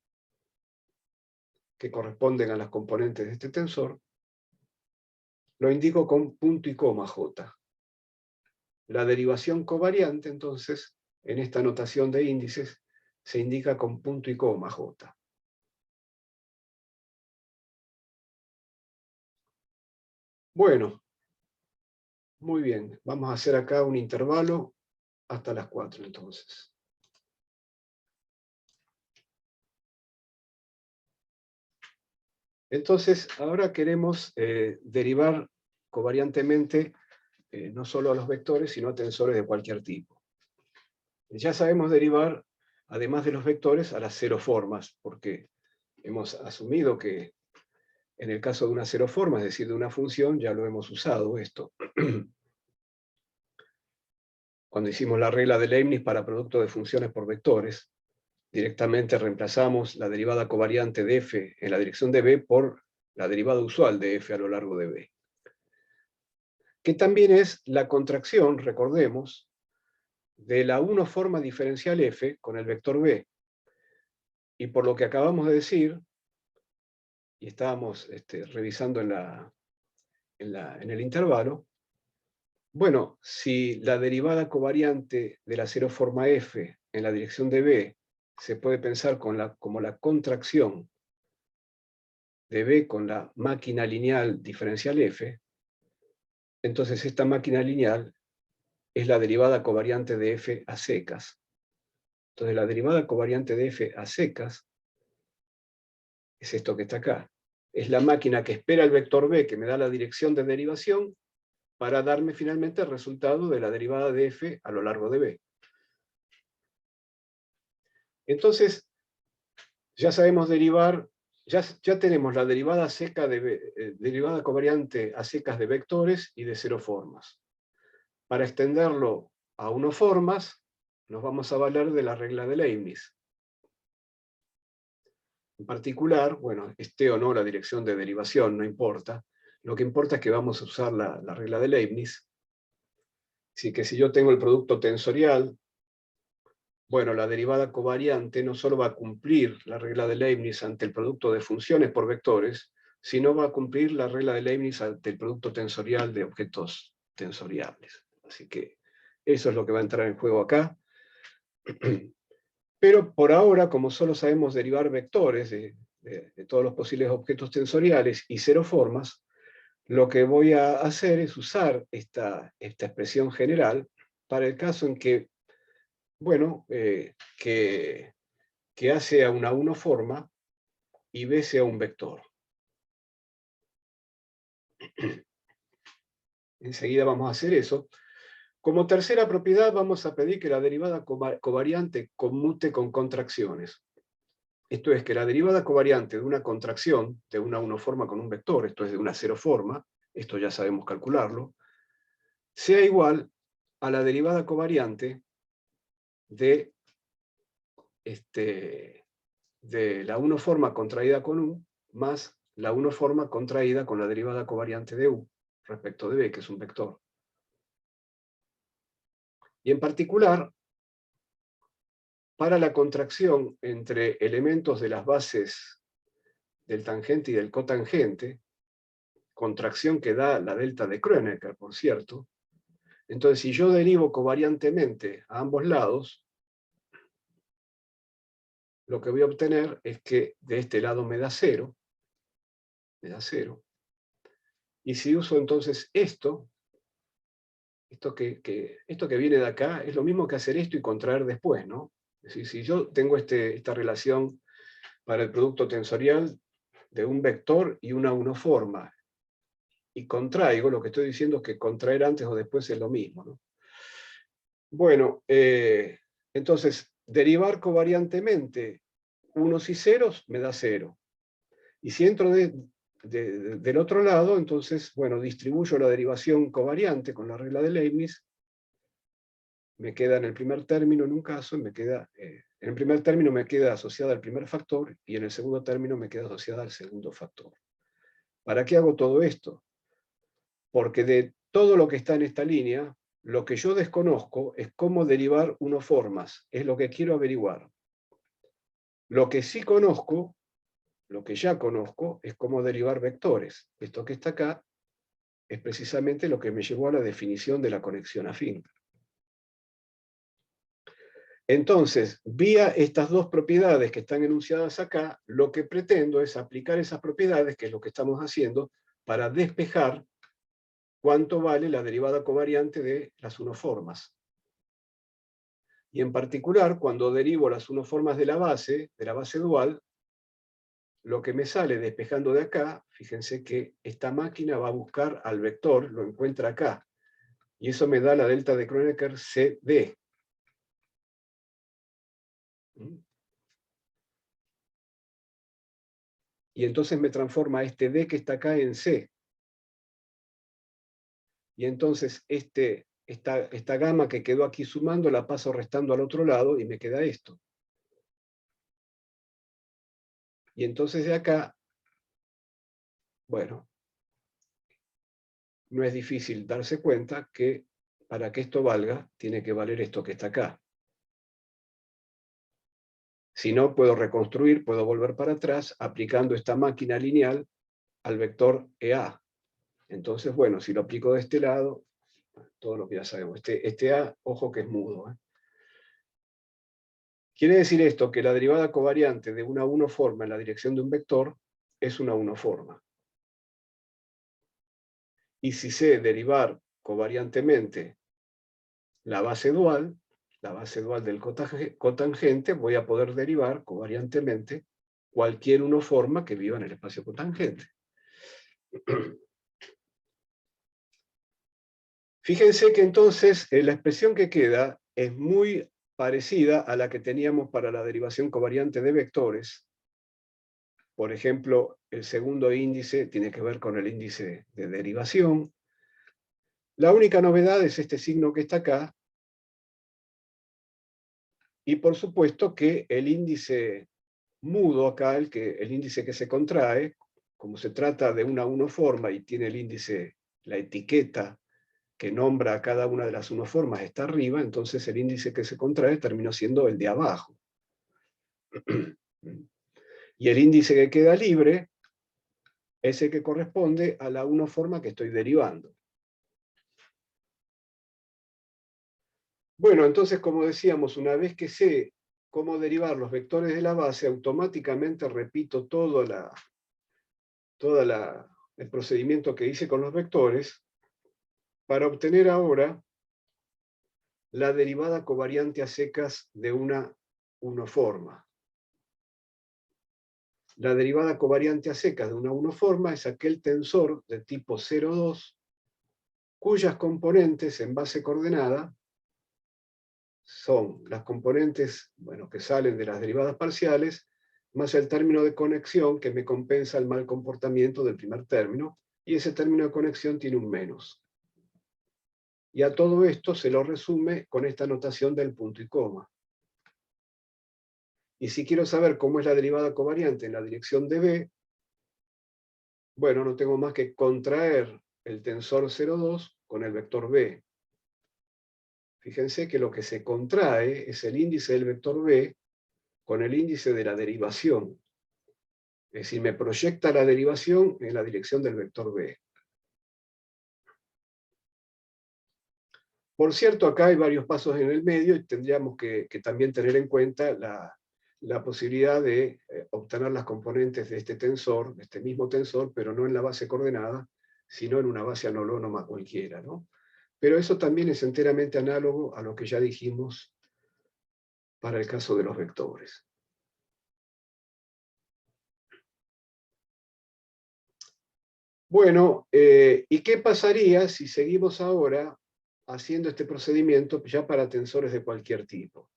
que corresponden a las componentes de este tensor, lo indico con punto y coma J. La derivación covariante, entonces, en esta notación de índices, se indica con punto y coma J. Bueno, muy bien. Vamos a hacer acá un intervalo hasta las 4, entonces. Entonces, ahora queremos derivar covariantemente no solo a los vectores, sino a tensores de cualquier tipo. Ya sabemos derivar, además de los vectores, a las ceroformas, porque hemos asumido que en el caso de una ceroforma, es decir, de una función, ya lo hemos usado esto. Cuando hicimos la regla de Leibniz para producto de funciones por vectores, directamente reemplazamos la derivada covariante de f en la dirección de b por la derivada usual de f a lo largo de b. Que también es la contracción, recordemos, de la 1 forma diferencial f con el vector b. Y por lo que acabamos de decir, y estábamos revisando en el intervalo, bueno, si la derivada covariante de la ceroforma f en la dirección de b se puede pensar como la contracción de b con la máquina lineal diferencial f, entonces esta máquina lineal es la derivada covariante de f a secas. Entonces la derivada covariante de f a secas es esto que está acá. Es la máquina que espera el vector b que me da la dirección de derivación para darme finalmente el resultado de la derivada de f a lo largo de b. Entonces, ya sabemos derivar, ya tenemos la derivada seca derivada covariante a secas de vectores y de ceroformas. Para extenderlo a unoformas, nos vamos a valer de la regla de Leibniz. En particular, bueno, esté o no la dirección de derivación, no importa. Lo que importa es que vamos a usar la regla de Leibniz. Así que si yo tengo el producto tensorial, bueno, la derivada covariante no solo va a cumplir la regla de Leibniz ante el producto de funciones por vectores, sino va a cumplir la regla de Leibniz ante el producto tensorial de objetos tensoriables. Así que eso es lo que va a entrar en juego acá. Pero por ahora, como solo sabemos derivar vectores de todos los posibles objetos tensoriales y ceroformas, lo que voy a hacer es usar esta expresión general para el caso en que, bueno, que A sea una unoforma y B sea un vector. Enseguida vamos a hacer eso. Como tercera propiedad vamos a pedir que la derivada covariante conmute con contracciones. Esto es que la derivada covariante de una contracción de una unoforma con un vector, esto es de una ceroforma, esto ya sabemos calcularlo, sea igual a la derivada covariante de la unoforma contraída con U más la unoforma contraída con la derivada covariante de U respecto de B, que es un vector. Y en particular, para la contracción entre elementos de las bases del tangente y del cotangente, contracción que da la delta de Kronecker, por cierto, entonces si yo derivo covariantemente a ambos lados, lo que voy a obtener es que de este lado me da 0, y si uso entonces esto que viene de acá, es lo mismo que hacer esto y contraer después, ¿no? Es decir, si yo tengo esta relación para el producto tensorial de un vector y una unoforma, y contraigo, lo que estoy diciendo es que contraer antes o después es lo mismo, ¿no? Bueno, entonces, derivar covariantemente unos y ceros me da 0. Y si entro del otro lado, entonces, bueno, distribuyo la derivación covariante con la regla de Leibniz, me queda en el primer término en un caso, en el primer término me queda asociada al primer factor, y en el segundo término me queda asociada al segundo factor. ¿Para qué hago todo esto? Porque de todo lo que está en esta línea, Lo que yo desconozco es cómo derivar unoformas, es lo que quiero averiguar. Lo que sí conozco, lo que ya conozco, es cómo derivar vectores. Esto que está acá es precisamente lo que me llevó a la definición de la conexión afín. Entonces, vía estas dos propiedades que están enunciadas acá, lo que pretendo es aplicar esas propiedades, que es lo que estamos haciendo, para despejar cuánto vale la derivada covariante de las unoformas. Y en particular, cuando derivo las unoformas de la base dual, lo que me sale despejando de acá, fíjense que esta máquina va a buscar al vector, lo encuentra acá, y eso me da la delta de Kronecker CD. Y entonces me transforma este D que está acá en C. Y entonces esta gama que quedó aquí sumando la paso restando al otro lado y me queda esto. Y entonces de acá, bueno, no es difícil darse cuenta que para que esto valga, tiene que valer esto que está acá. Si no, puedo reconstruir, puedo volver para atrás, aplicando esta máquina lineal al vector EA. Entonces, bueno, si lo aplico de este lado, todo lo que ya sabemos. Este A, ojo que es mudo. Quiere decir esto que la derivada covariante de una unoforma en la dirección de un vector es una unoforma. Y si sé derivar covariantemente la base dual del cotangente, voy a poder derivar covariantemente cualquier unoforma que viva en el espacio cotangente. Fíjense que entonces la expresión que queda es muy parecida a la que teníamos para la derivación covariante de vectores. Por ejemplo, el segundo índice tiene que ver con el índice de derivación. La única novedad es este signo que está acá. Y por supuesto que el índice mudo acá, el índice que se contrae, como se trata de una unoforma y tiene el índice, la etiqueta que nombra a cada una de las unoformas está arriba, entonces el índice que se contrae terminó siendo el de abajo. Y el índice que queda libre es el que corresponde a la unoforma que estoy derivando. Bueno, entonces, como decíamos, una vez que sé cómo derivar los vectores de la base, automáticamente repito todo el procedimiento que hice con los vectores para obtener ahora la derivada covariante a secas de una unoforma. La derivada covariante a secas de una unoforma es aquel tensor de tipo 0,2 cuyas componentes en base coordenada son las componentes que salen de las derivadas parciales, más el término de conexión que me compensa el mal comportamiento del primer término, y ese término de conexión tiene un menos. Y a todo esto se lo resume con esta notación del punto y coma. Y si quiero saber cómo es la derivada covariante en la dirección de B, bueno, no tengo más que contraer el tensor 0,2 con el vector B. Fíjense que lo que se contrae es el índice del vector B con el índice de la derivación. Es decir, me proyecta la derivación en la dirección del vector B. Por cierto, acá hay varios pasos en el medio y tendríamos que también tener en cuenta la posibilidad de obtener las componentes de este tensor, de este mismo tensor, pero no en la base coordenada, sino en una base anolonoma cualquiera, ¿no? Pero eso también es enteramente análogo a lo que ya dijimos para el caso de los vectores. Bueno, ¿y qué pasaría si seguimos ahora haciendo este procedimiento ya para tensores de cualquier tipo?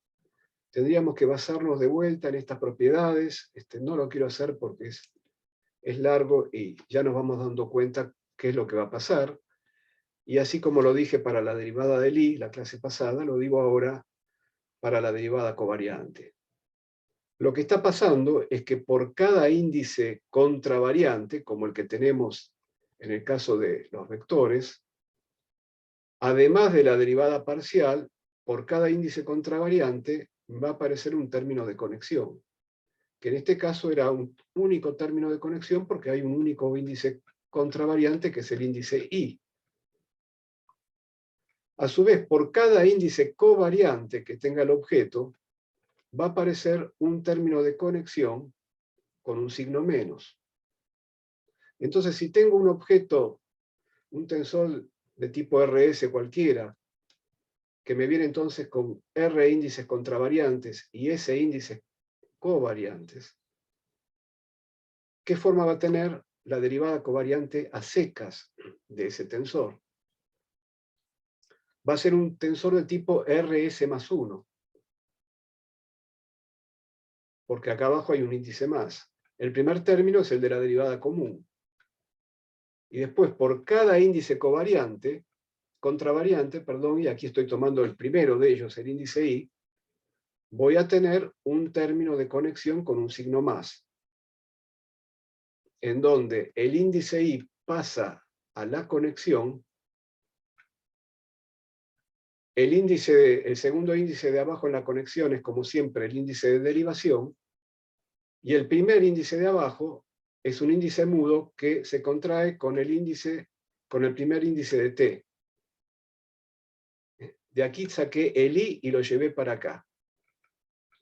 Tendríamos que basarnos de vuelta en estas propiedades. No lo quiero hacer porque es largo y ya nos vamos dando cuenta qué es lo que va a pasar. Y así como lo dije para la derivada de Lie, la clase pasada, lo digo ahora para la derivada covariante. Lo que está pasando es que por cada índice contravariante, como el que tenemos en el caso de los vectores, además de la derivada parcial, por cada índice contravariante va a aparecer un término de conexión, que en este caso era un único término de conexión porque hay un único índice contravariante que es el índice I. A su vez, por cada índice covariante que tenga el objeto, va a aparecer un término de conexión con un signo menos. Entonces, si tengo un objeto, un tensor de tipo RS cualquiera, que me viene entonces con R índices contravariantes y S índices covariantes, ¿qué forma va a tener la derivada covariante a secas de ese tensor? Va a ser un tensor de tipo RS más 1, porque acá abajo hay un índice más. El primer término es el de la derivada común. Y después, por cada índice contravariante, y aquí estoy tomando el primero de ellos, el índice I, voy a tener un término de conexión con un signo más, en donde el índice I pasa a la conexión, el segundo índice de abajo en la conexión es, como siempre, el índice de derivación, y el primer índice de abajo es un índice mudo que se contrae con el primer índice de T. De aquí saqué el I y lo llevé para acá.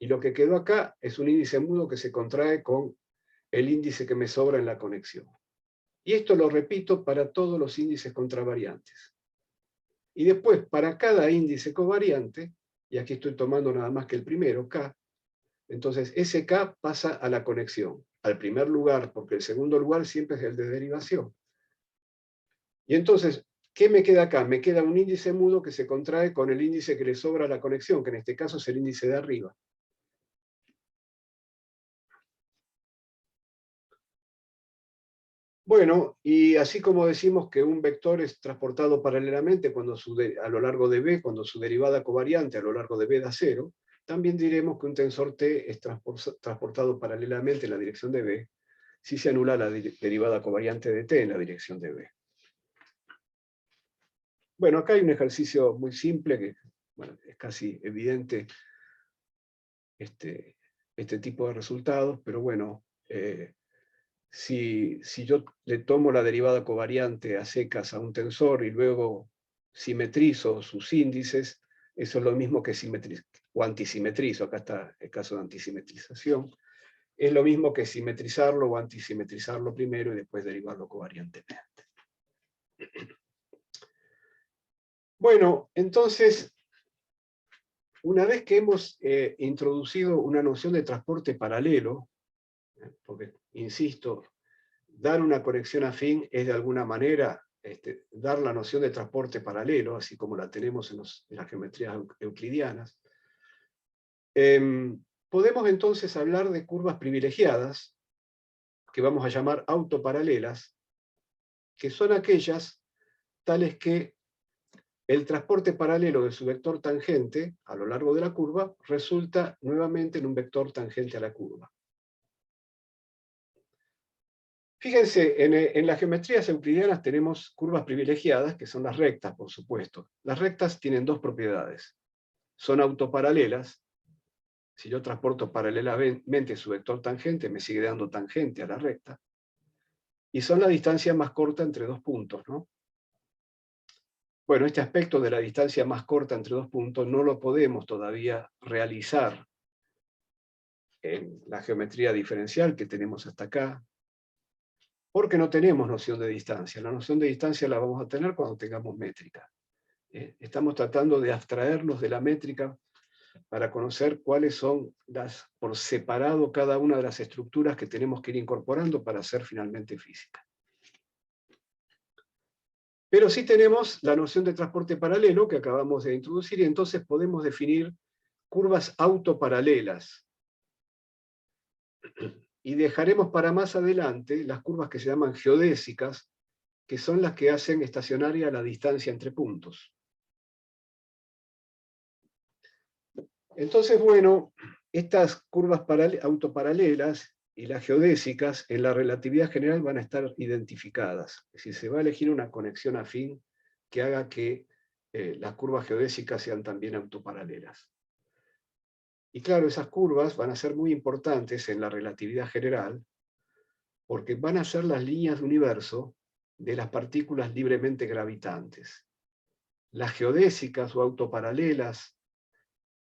Y lo que quedó acá es un índice mudo que se contrae con el índice que me sobra en la conexión. Y esto lo repito para todos los índices contravariantes. Y después, para cada índice covariante, y aquí estoy tomando nada más que el primero, K, entonces ese K pasa a la conexión, al primer lugar, porque el segundo lugar siempre es el de derivación. Y entonces, ¿qué me queda acá? Me queda un índice mudo que se contrae con el índice que le sobra a la conexión, que en este caso es el índice de arriba. Bueno, y así como decimos que un vector es transportado paralelamente a lo largo de B, cuando su derivada covariante a lo largo de B da 0, también diremos que un tensor T es transportado paralelamente en la dirección de B, si se anula la derivada covariante de T en la dirección de B. Bueno, acá hay un ejercicio muy simple, que bueno, es casi evidente este tipo de resultados, pero bueno, si yo le tomo la derivada covariante a secas a un tensor y luego simetrizo sus índices, eso es lo mismo que o antisimetrizo, acá está el caso de antisimetrización, es lo mismo que simetrizarlo o antisimetrizarlo primero y después derivarlo covariantemente. Bueno, entonces, una vez que hemos introducido una noción de transporte paralelo, porque, insisto, dar una conexión afín es de alguna manera dar la noción de transporte paralelo, así como la tenemos en las geometrías euclidianas. Podemos entonces hablar de curvas privilegiadas, que vamos a llamar autoparalelas, que son aquellas tales que el transporte paralelo de su vector tangente a lo largo de la curva resulta nuevamente en un vector tangente a la curva. Fíjense, en las geometrías euclidianas tenemos curvas privilegiadas, que son las rectas, por supuesto. Las rectas tienen dos propiedades. Son autoparalelas. Si yo transporto paralelamente su vector tangente, me sigue dando tangente a la recta. Y son la distancia más corta entre dos puntos, ¿no? Bueno, este aspecto de la distancia más corta entre dos puntos no lo podemos todavía realizar en la geometría diferencial que tenemos hasta acá, porque no tenemos noción de distancia. La noción de distancia la vamos a tener cuando tengamos métrica. Estamos tratando de abstraernos de la métrica para conocer cuáles son por separado cada una de las estructuras que tenemos que ir incorporando para hacer finalmente física. Pero sí tenemos la noción de transporte paralelo que acabamos de introducir, y entonces podemos definir curvas autoparalelas. Y dejaremos para más adelante las curvas que se llaman geodésicas, que son las que hacen estacionaria la distancia entre puntos. Entonces, bueno, estas curvas autoparalelas y las geodésicas en la relatividad general van a estar identificadas. Es decir, se va a elegir una conexión afín que haga que las curvas geodésicas sean también autoparalelas. Y claro, esas curvas van a ser muy importantes en la relatividad general, porque van a ser las líneas de universo de las partículas libremente gravitantes. Las geodésicas o autoparalelas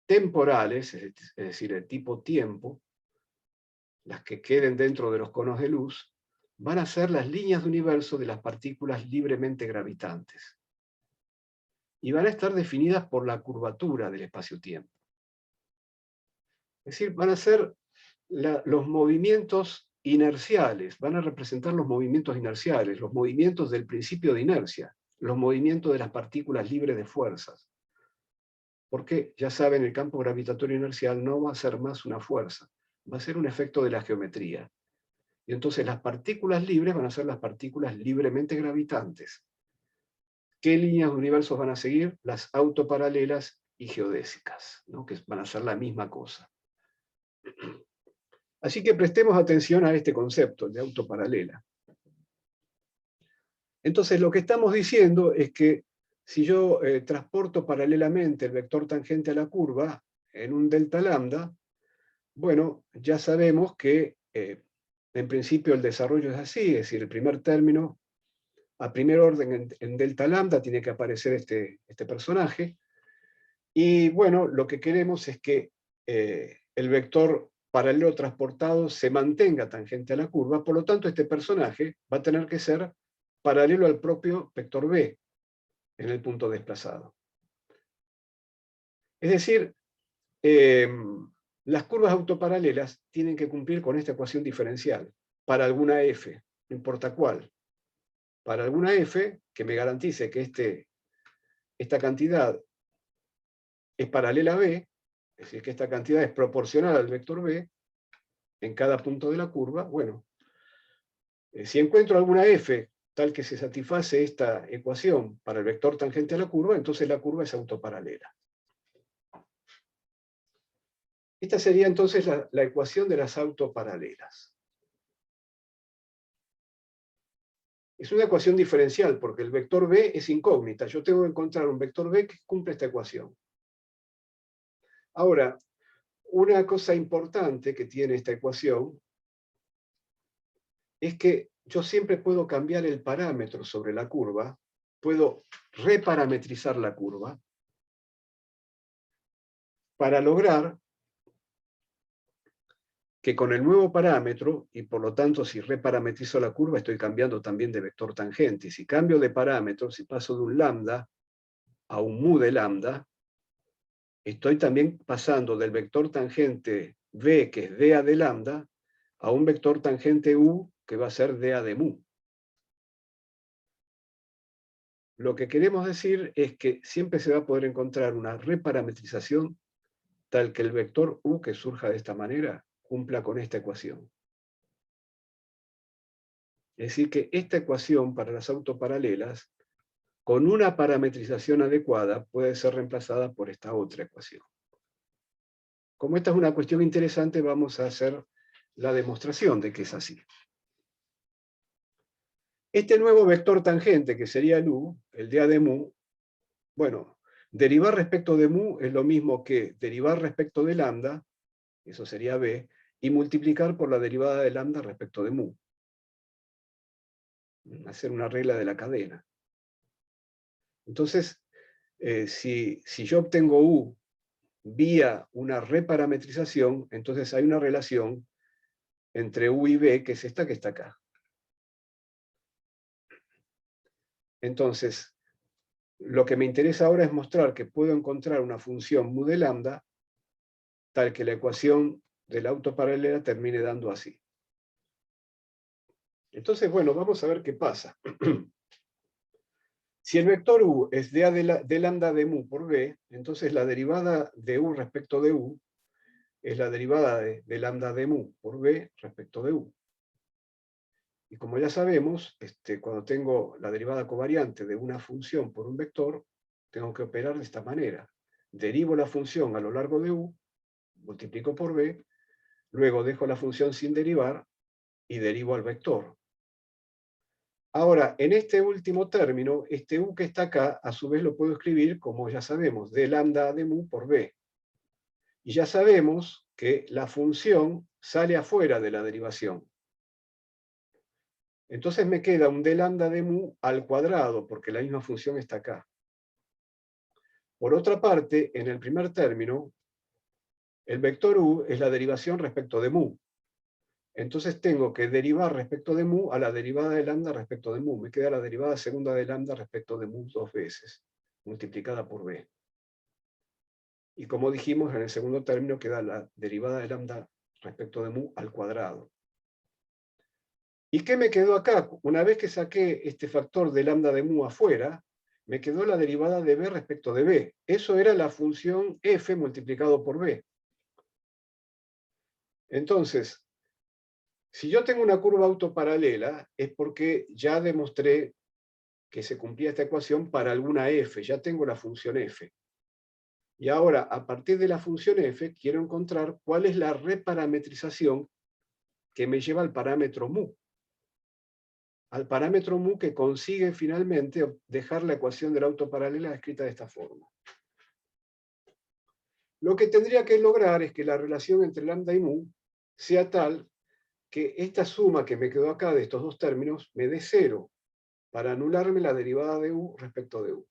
temporales, es decir, de tipo tiempo, las que queden dentro de los conos de luz, van a ser las líneas de universo de las partículas libremente gravitantes. Y van a estar definidas por la curvatura del espacio-tiempo. Es decir, van a ser los movimientos inerciales, van a representar los movimientos inerciales, los movimientos del principio de inercia, los movimientos de las partículas libres de fuerzas. Porque, ya saben, el campo gravitatorio inercial no va a ser más una fuerza, va a ser un efecto de la geometría. Y entonces las partículas libres van a ser las partículas libremente gravitantes. ¿Qué líneas de universos van a seguir? Las autoparalelas y geodésicas, ¿no? Que van a ser la misma cosa. Así que prestemos atención a este concepto, el de autoparalela. Entonces lo que estamos diciendo es que si yo transporto paralelamente el vector tangente a la curva en un delta lambda, bueno, ya sabemos que en principio el desarrollo es así, es decir, el primer término a primer orden en delta lambda tiene que aparecer este personaje, y bueno, lo que queremos es que el vector paralelo transportado se mantenga tangente a la curva, por lo tanto este personaje va a tener que ser paralelo al propio vector B en el punto desplazado. Es decir, las curvas autoparalelas tienen que cumplir con esta ecuación diferencial para alguna f, no importa cuál. Para alguna f que me garantice que esta cantidad es paralela a B, es decir, que esta cantidad es proporcional al vector B en cada punto de la curva. Bueno, si encuentro alguna f tal que se satisface esta ecuación para el vector tangente a la curva, entonces la curva es autoparalela. Esta sería entonces la ecuación de las autoparalelas. Es una ecuación diferencial porque el vector B es incógnita. Yo tengo que encontrar un vector B que cumple esta ecuación. Ahora, una cosa importante que tiene esta ecuación es que yo siempre puedo cambiar el parámetro sobre la curva, puedo reparametrizar la curva para lograr que con el nuevo parámetro, y por lo tanto si reparametrizo la curva estoy cambiando también de vector tangente. Si cambio de parámetro, si paso de un lambda a un mu de lambda, estoy también pasando del vector tangente v, que es dA de lambda, a un vector tangente u, que va a ser dA de mu. Lo que queremos decir es que siempre se va a poder encontrar una reparametrización tal que el vector u que surja de esta manera cumpla con esta ecuación. Es decir, que esta ecuación para las autoparalelas, con una parametrización adecuada, puede ser reemplazada por esta otra ecuación. Como esta es una cuestión interesante, vamos a hacer la demostración de que es así. Este nuevo vector tangente, que sería el u, el dA de mu, bueno, derivar respecto de mu es lo mismo que derivar respecto de lambda, eso sería b, y multiplicar por la derivada de lambda respecto de mu. Hacer una regla de la cadena. Entonces, si yo obtengo u vía una reparametrización, entonces hay una relación entre u y b, que es esta que está acá. Entonces, lo que me interesa ahora es mostrar que puedo encontrar una función mu de lambda tal que la ecuación de la autoparalela termine dando así. Entonces, bueno, vamos a ver qué pasa. Si el vector u es dA de lambda de mu por b, entonces la derivada de u respecto de u es la derivada de lambda de mu por b respecto de u. Y como ya sabemos, cuando tengo la derivada covariante de una función por un vector, tengo que operar de esta manera. Derivo la función a lo largo de u, multiplico por b, luego dejo la función sin derivar y derivo al vector. Ahora, en este último término, este u que está acá, a su vez lo puedo escribir como ya sabemos, d lambda de mu por b. Y ya sabemos que la función sale afuera de la derivación. Entonces me queda un d lambda de mu al cuadrado, porque la misma función está acá. Por otra parte, en el primer término, el vector u es la derivación respecto de mu. Entonces tengo que derivar respecto de mu a la derivada de lambda respecto de mu. Me queda la derivada segunda de lambda respecto de mu 2 veces, multiplicada por b. Y como dijimos, en el segundo término queda la derivada de lambda respecto de mu al cuadrado. ¿Y qué me quedó acá? Una vez que saqué este factor de lambda de mu afuera, me quedó la derivada de b respecto de b. Eso era la función f multiplicado por b. Entonces, si yo tengo una curva autoparalela, es porque ya demostré que se cumplía esta ecuación para alguna f. Ya tengo la función f. Y ahora, a partir de la función f, quiero encontrar cuál es la reparametrización que me lleva al parámetro mu. Al parámetro mu que consigue finalmente dejar la ecuación de la autoparalela escrita de esta forma. Lo que tendría que lograr es que la relación entre lambda y mu sea tal que esta suma que me quedó acá de estos dos términos me dé 0 para anularme la derivada de u respecto de u.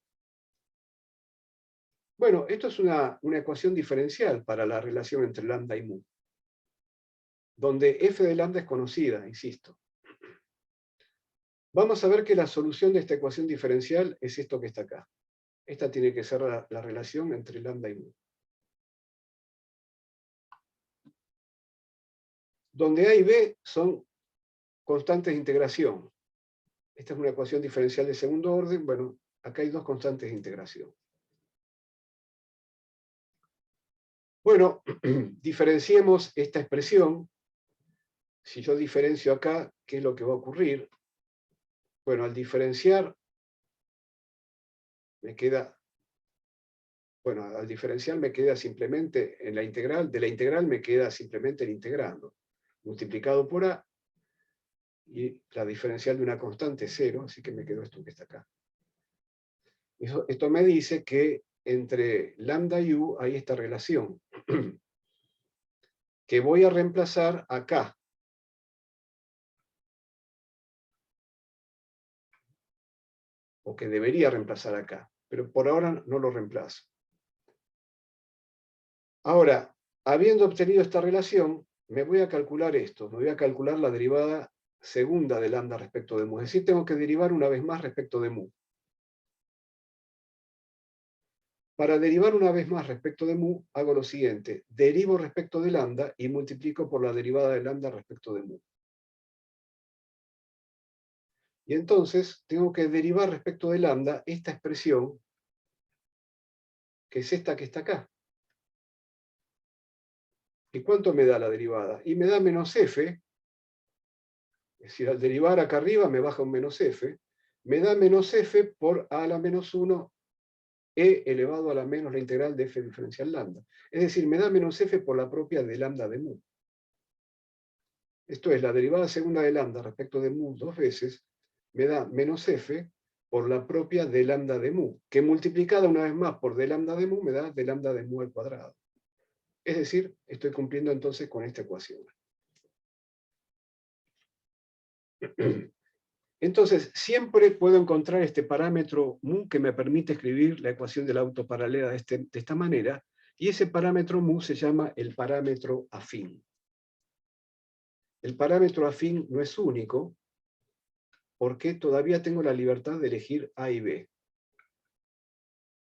Bueno, esto es una ecuación diferencial para la relación entre lambda y mu, donde f de lambda es conocida, insisto. Vamos a ver que la solución de esta ecuación diferencial es esto que está acá. Esta tiene que ser la relación entre lambda y mu. Donde a y b son constantes de integración. Esta es una ecuación diferencial de segundo orden. Bueno, acá hay dos constantes de integración. Bueno, diferenciemos esta expresión. Si yo diferencio acá, ¿qué es lo que va a ocurrir? Bueno, al diferenciar, me queda... Bueno, al diferencial me queda simplemente en la integral, de la integral me queda simplemente el integrando, multiplicado por a, y la diferencial de una constante es 0, así que me quedó esto que está acá. Esto me dice que entre lambda y u hay esta relación, que voy a reemplazar acá. O que debería reemplazar acá, pero por ahora no lo reemplazo. Ahora, habiendo obtenido esta relación, me voy a calcular esto, me voy a calcular la derivada segunda de lambda respecto de mu, es decir, tengo que derivar una vez más respecto de mu. Para derivar una vez más respecto de mu, hago lo siguiente, derivo respecto de lambda y multiplico por la derivada de lambda respecto de mu. Y entonces tengo que derivar respecto de lambda esta expresión, que es esta que está acá. ¿Y cuánto me da la derivada? Y me da menos f, es decir, al derivar acá arriba me baja un menos f, me da menos f por a a la menos 1 e elevado a la menos la integral de f diferencial lambda. Es decir, me da menos f por la propia de lambda de mu. Esto es, la derivada segunda de lambda respecto de mu dos veces, me da menos f por la propia de lambda de mu, que multiplicada una vez más por d lambda de mu me da d lambda de mu al cuadrado. Es decir, estoy cumpliendo entonces con esta ecuación. Entonces, siempre puedo encontrar este parámetro mu que me permite escribir la ecuación de la autoparalela de esta manera, y ese parámetro mu se llama el parámetro afín. El parámetro afín no es único, porque todavía tengo la libertad de elegir A y B.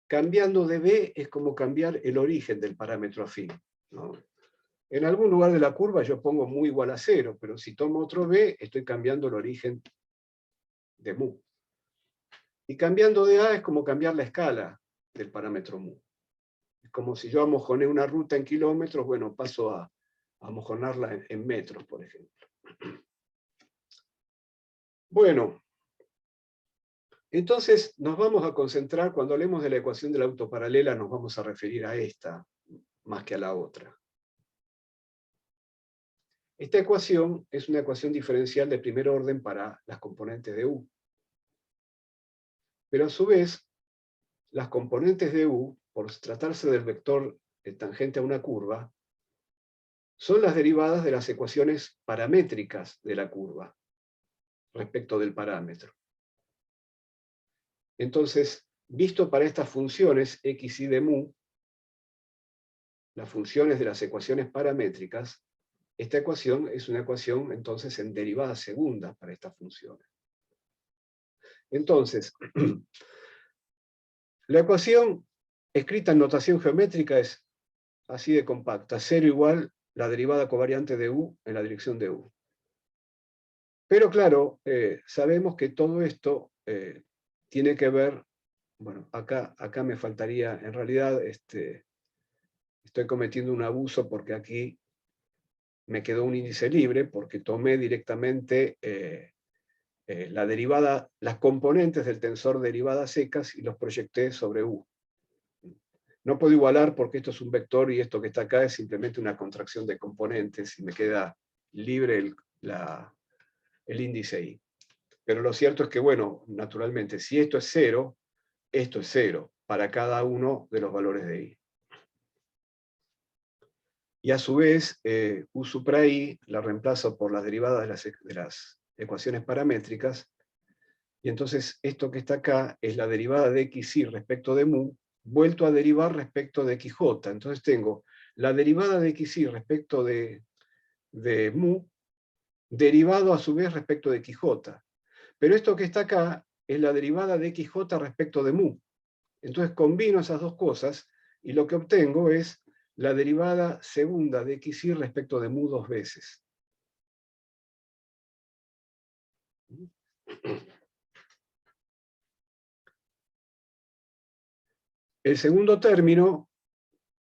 Cambiando de B es como cambiar el origen del parámetro afín, ¿no? En algún lugar de la curva yo pongo mu igual a 0, pero si tomo otro B, estoy cambiando el origen de mu. Y cambiando de A es como cambiar la escala del parámetro mu. Es como si yo amojoné una ruta en kilómetros, bueno, paso a amojonarla en metros, por ejemplo. Bueno, entonces nos vamos a concentrar, cuando hablemos de la ecuación de la autoparalela, nos vamos a referir a esta, más que a la otra. Esta ecuación es una ecuación diferencial de primer orden para las componentes de u. Pero a su vez, las componentes de U, por tratarse del vector tangente a una curva, son las derivadas de las ecuaciones paramétricas de la curva respecto del parámetro. Entonces, visto para estas funciones x y de mu, las funciones de las ecuaciones paramétricas, esta ecuación es una ecuación entonces en derivada segunda para estas funciones. Entonces, la ecuación escrita en notación geométrica es así de compacta: 0 igual la derivada covariante de U en la dirección de U. Pero claro, sabemos que todo esto tiene que ver, bueno, acá me faltaría, en realidad estoy cometiendo un abuso porque aquí me quedó un índice libre, porque tomé directamente la derivada, las componentes del tensor derivadas secas y los proyecté sobre U. No puedo igualar porque esto es un vector y esto que está acá es simplemente una contracción de componentes y me queda libre el índice I. Pero lo cierto es que, bueno, naturalmente, si esto es 0, esto es 0 para cada uno de los valores de I. Y a su vez, U supra I la reemplazo por las derivadas de las ecuaciones paramétricas, y entonces esto que está acá es la derivada de xy respecto de mu, vuelto a derivar respecto de xj. Entonces tengo la derivada de xy respecto de mu, derivado a su vez respecto de xj. Pero esto que está acá es la derivada de xj respecto de mu. Entonces combino esas dos cosas y lo que obtengo es la derivada segunda de xy respecto de mu dos veces. El segundo término,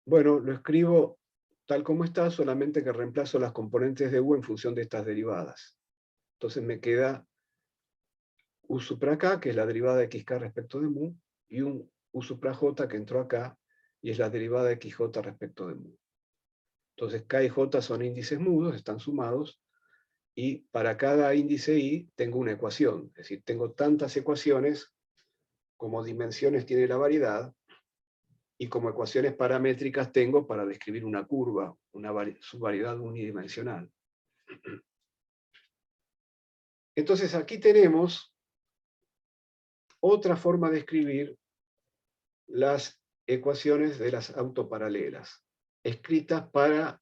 bueno, lo escribo tal como está, solamente que reemplazo las componentes de U en función de estas derivadas. Entonces me queda U supra K, que es la derivada de xk respecto de mu, y un U supra J que entró acá, y es la derivada de xj respecto de mu. Entonces K y J son índices mudos, están sumados, y para cada índice I tengo una ecuación. Es decir, tengo tantas ecuaciones como dimensiones tiene la variedad, y como ecuaciones paramétricas tengo para describir una curva, una subvariedad unidimensional. Entonces aquí tenemos otra forma de escribir las ecuaciones de las autoparalelas, escritas para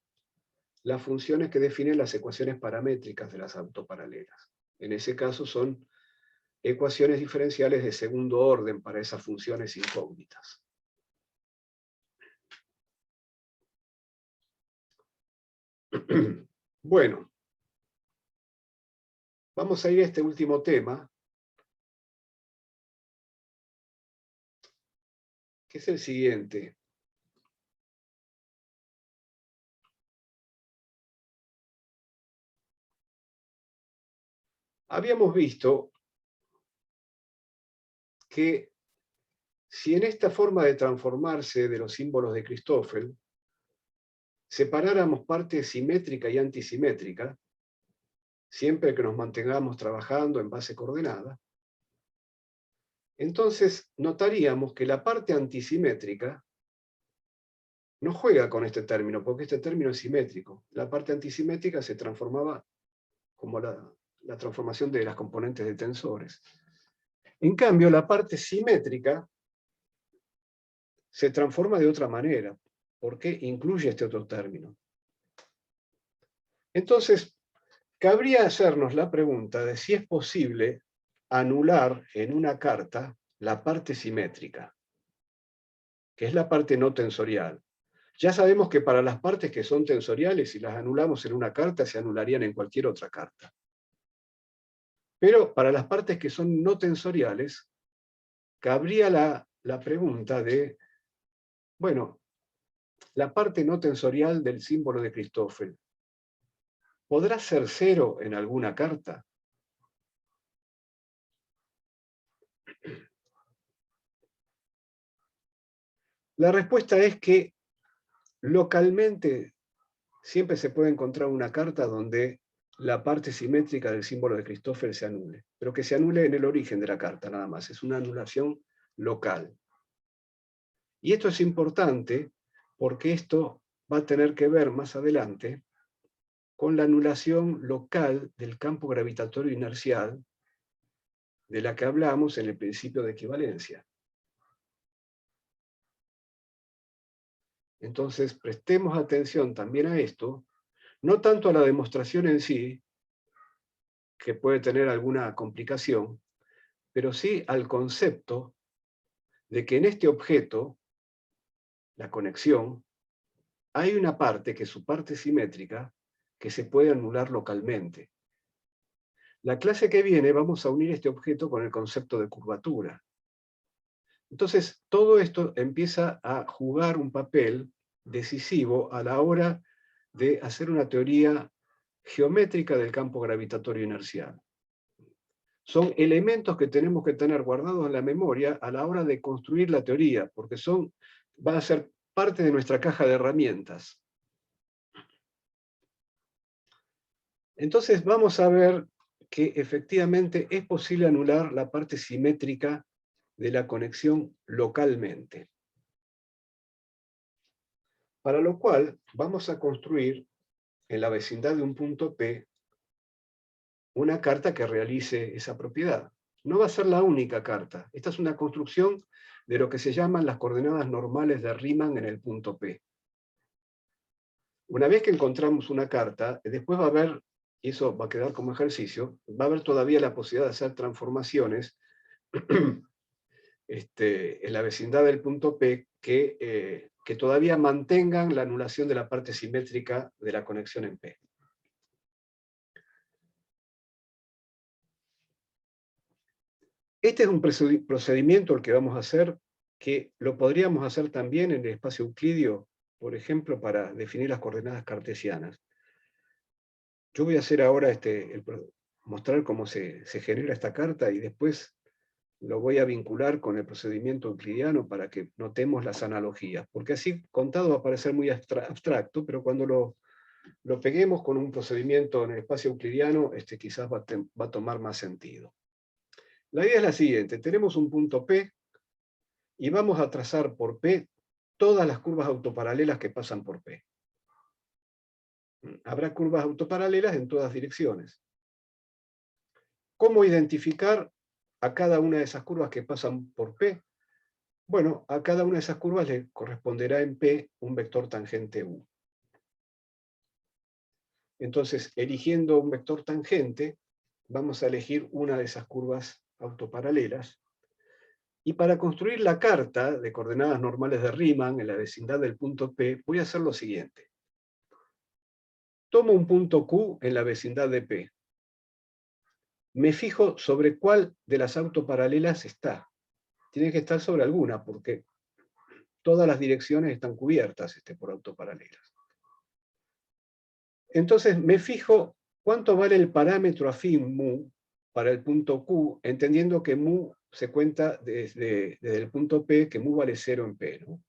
las funciones que definen las ecuaciones paramétricas de las autoparalelas. En ese caso son ecuaciones diferenciales de segundo orden para esas funciones incógnitas. Bueno, vamos a ir a este último tema, que es el siguiente. Habíamos visto que si en esta forma de transformarse de los símbolos de Christoffel separáramos parte simétrica y antisimétrica, siempre que nos mantengamos trabajando en base coordenada, entonces notaríamos que la parte antisimétrica no juega con este término, porque este término es simétrico. La parte antisimétrica se transformaba como la transformación de las componentes de tensores. En cambio, la parte simétrica se transforma de otra manera, porque incluye este otro término. Entonces, cabría hacernos la pregunta de si es posible anular en una carta la parte simétrica, que es la parte no tensorial. Ya sabemos que para las partes que son tensoriales, si las anulamos en una carta, se anularían en cualquier otra carta. Pero para las partes que son no tensoriales, cabría la pregunta de, bueno, la parte no tensorial del símbolo de Christoffel, ¿podrá ser 0 en alguna carta? La respuesta es que localmente siempre se puede encontrar una carta donde la parte simétrica del símbolo de Christoffel se anule, pero que se anule en el origen de la carta nada más, es una anulación local. Y esto es importante porque esto va a tener que ver más adelante con la anulación local del campo gravitatorio inercial de la que hablamos en el principio de equivalencia. Entonces, prestemos atención también a esto, no tanto a la demostración en sí, que puede tener alguna complicación, pero sí al concepto de que en este objeto, la conexión, hay una parte, que es su parte simétrica, que se puede anular localmente. La clase que viene vamos a unir este objeto con el concepto de curvatura. Entonces, todo esto empieza a jugar un papel decisivo a la hora de hacer una teoría geométrica del campo gravitatorio inercial. Son elementos que tenemos que tener guardados en la memoria a la hora de construir la teoría, porque van a ser parte de nuestra caja de herramientas. Entonces vamos a ver que efectivamente es posible anular la parte simétrica de la conexión localmente. Para lo cual vamos a construir en la vecindad de un punto P una carta que realice esa propiedad. No va a ser la única carta. Esta es una construcción de lo que se llaman las coordenadas normales de Riemann en el punto P. Una vez que encontramos una carta, después va a haber, y eso va a quedar como ejercicio, va a haber todavía la posibilidad de hacer transformaciones en la vecindad del punto P que todavía mantengan la anulación de la parte simétrica de la conexión en P. Este es un procedimiento el que vamos a hacer, que lo podríamos hacer también en el espacio euclidio, por ejemplo, para definir las coordenadas cartesianas. Yo voy a hacer ahora mostrar cómo se genera esta carta y después lo voy a vincular con el procedimiento euclidiano para que notemos las analogías, porque así contado va a parecer muy abstracto, pero cuando lo peguemos con un procedimiento en el espacio euclidiano, quizás va a tomar más sentido. La idea es la siguiente: tenemos un punto P y vamos a trazar por P todas las curvas autoparalelas que pasan por P. Habrá curvas autoparalelas en todas direcciones. ¿Cómo identificar a cada una de esas curvas que pasan por P? Bueno, a cada una de esas curvas le corresponderá en P un vector tangente U. Entonces, eligiendo un vector tangente, vamos a elegir una de esas curvas autoparalelas. Y para construir la carta de coordenadas normales de Riemann en la vecindad del punto P, voy a hacer lo siguiente. Tomo un punto Q en la vecindad de P. Me fijo sobre cuál de las autoparalelas está. Tiene que estar sobre alguna, porque todas las direcciones están cubiertas por autoparalelas. Entonces me fijo cuánto vale el parámetro afín mu para el punto Q, entendiendo que mu se cuenta desde el punto P, que mu vale 0 en P, ¿no?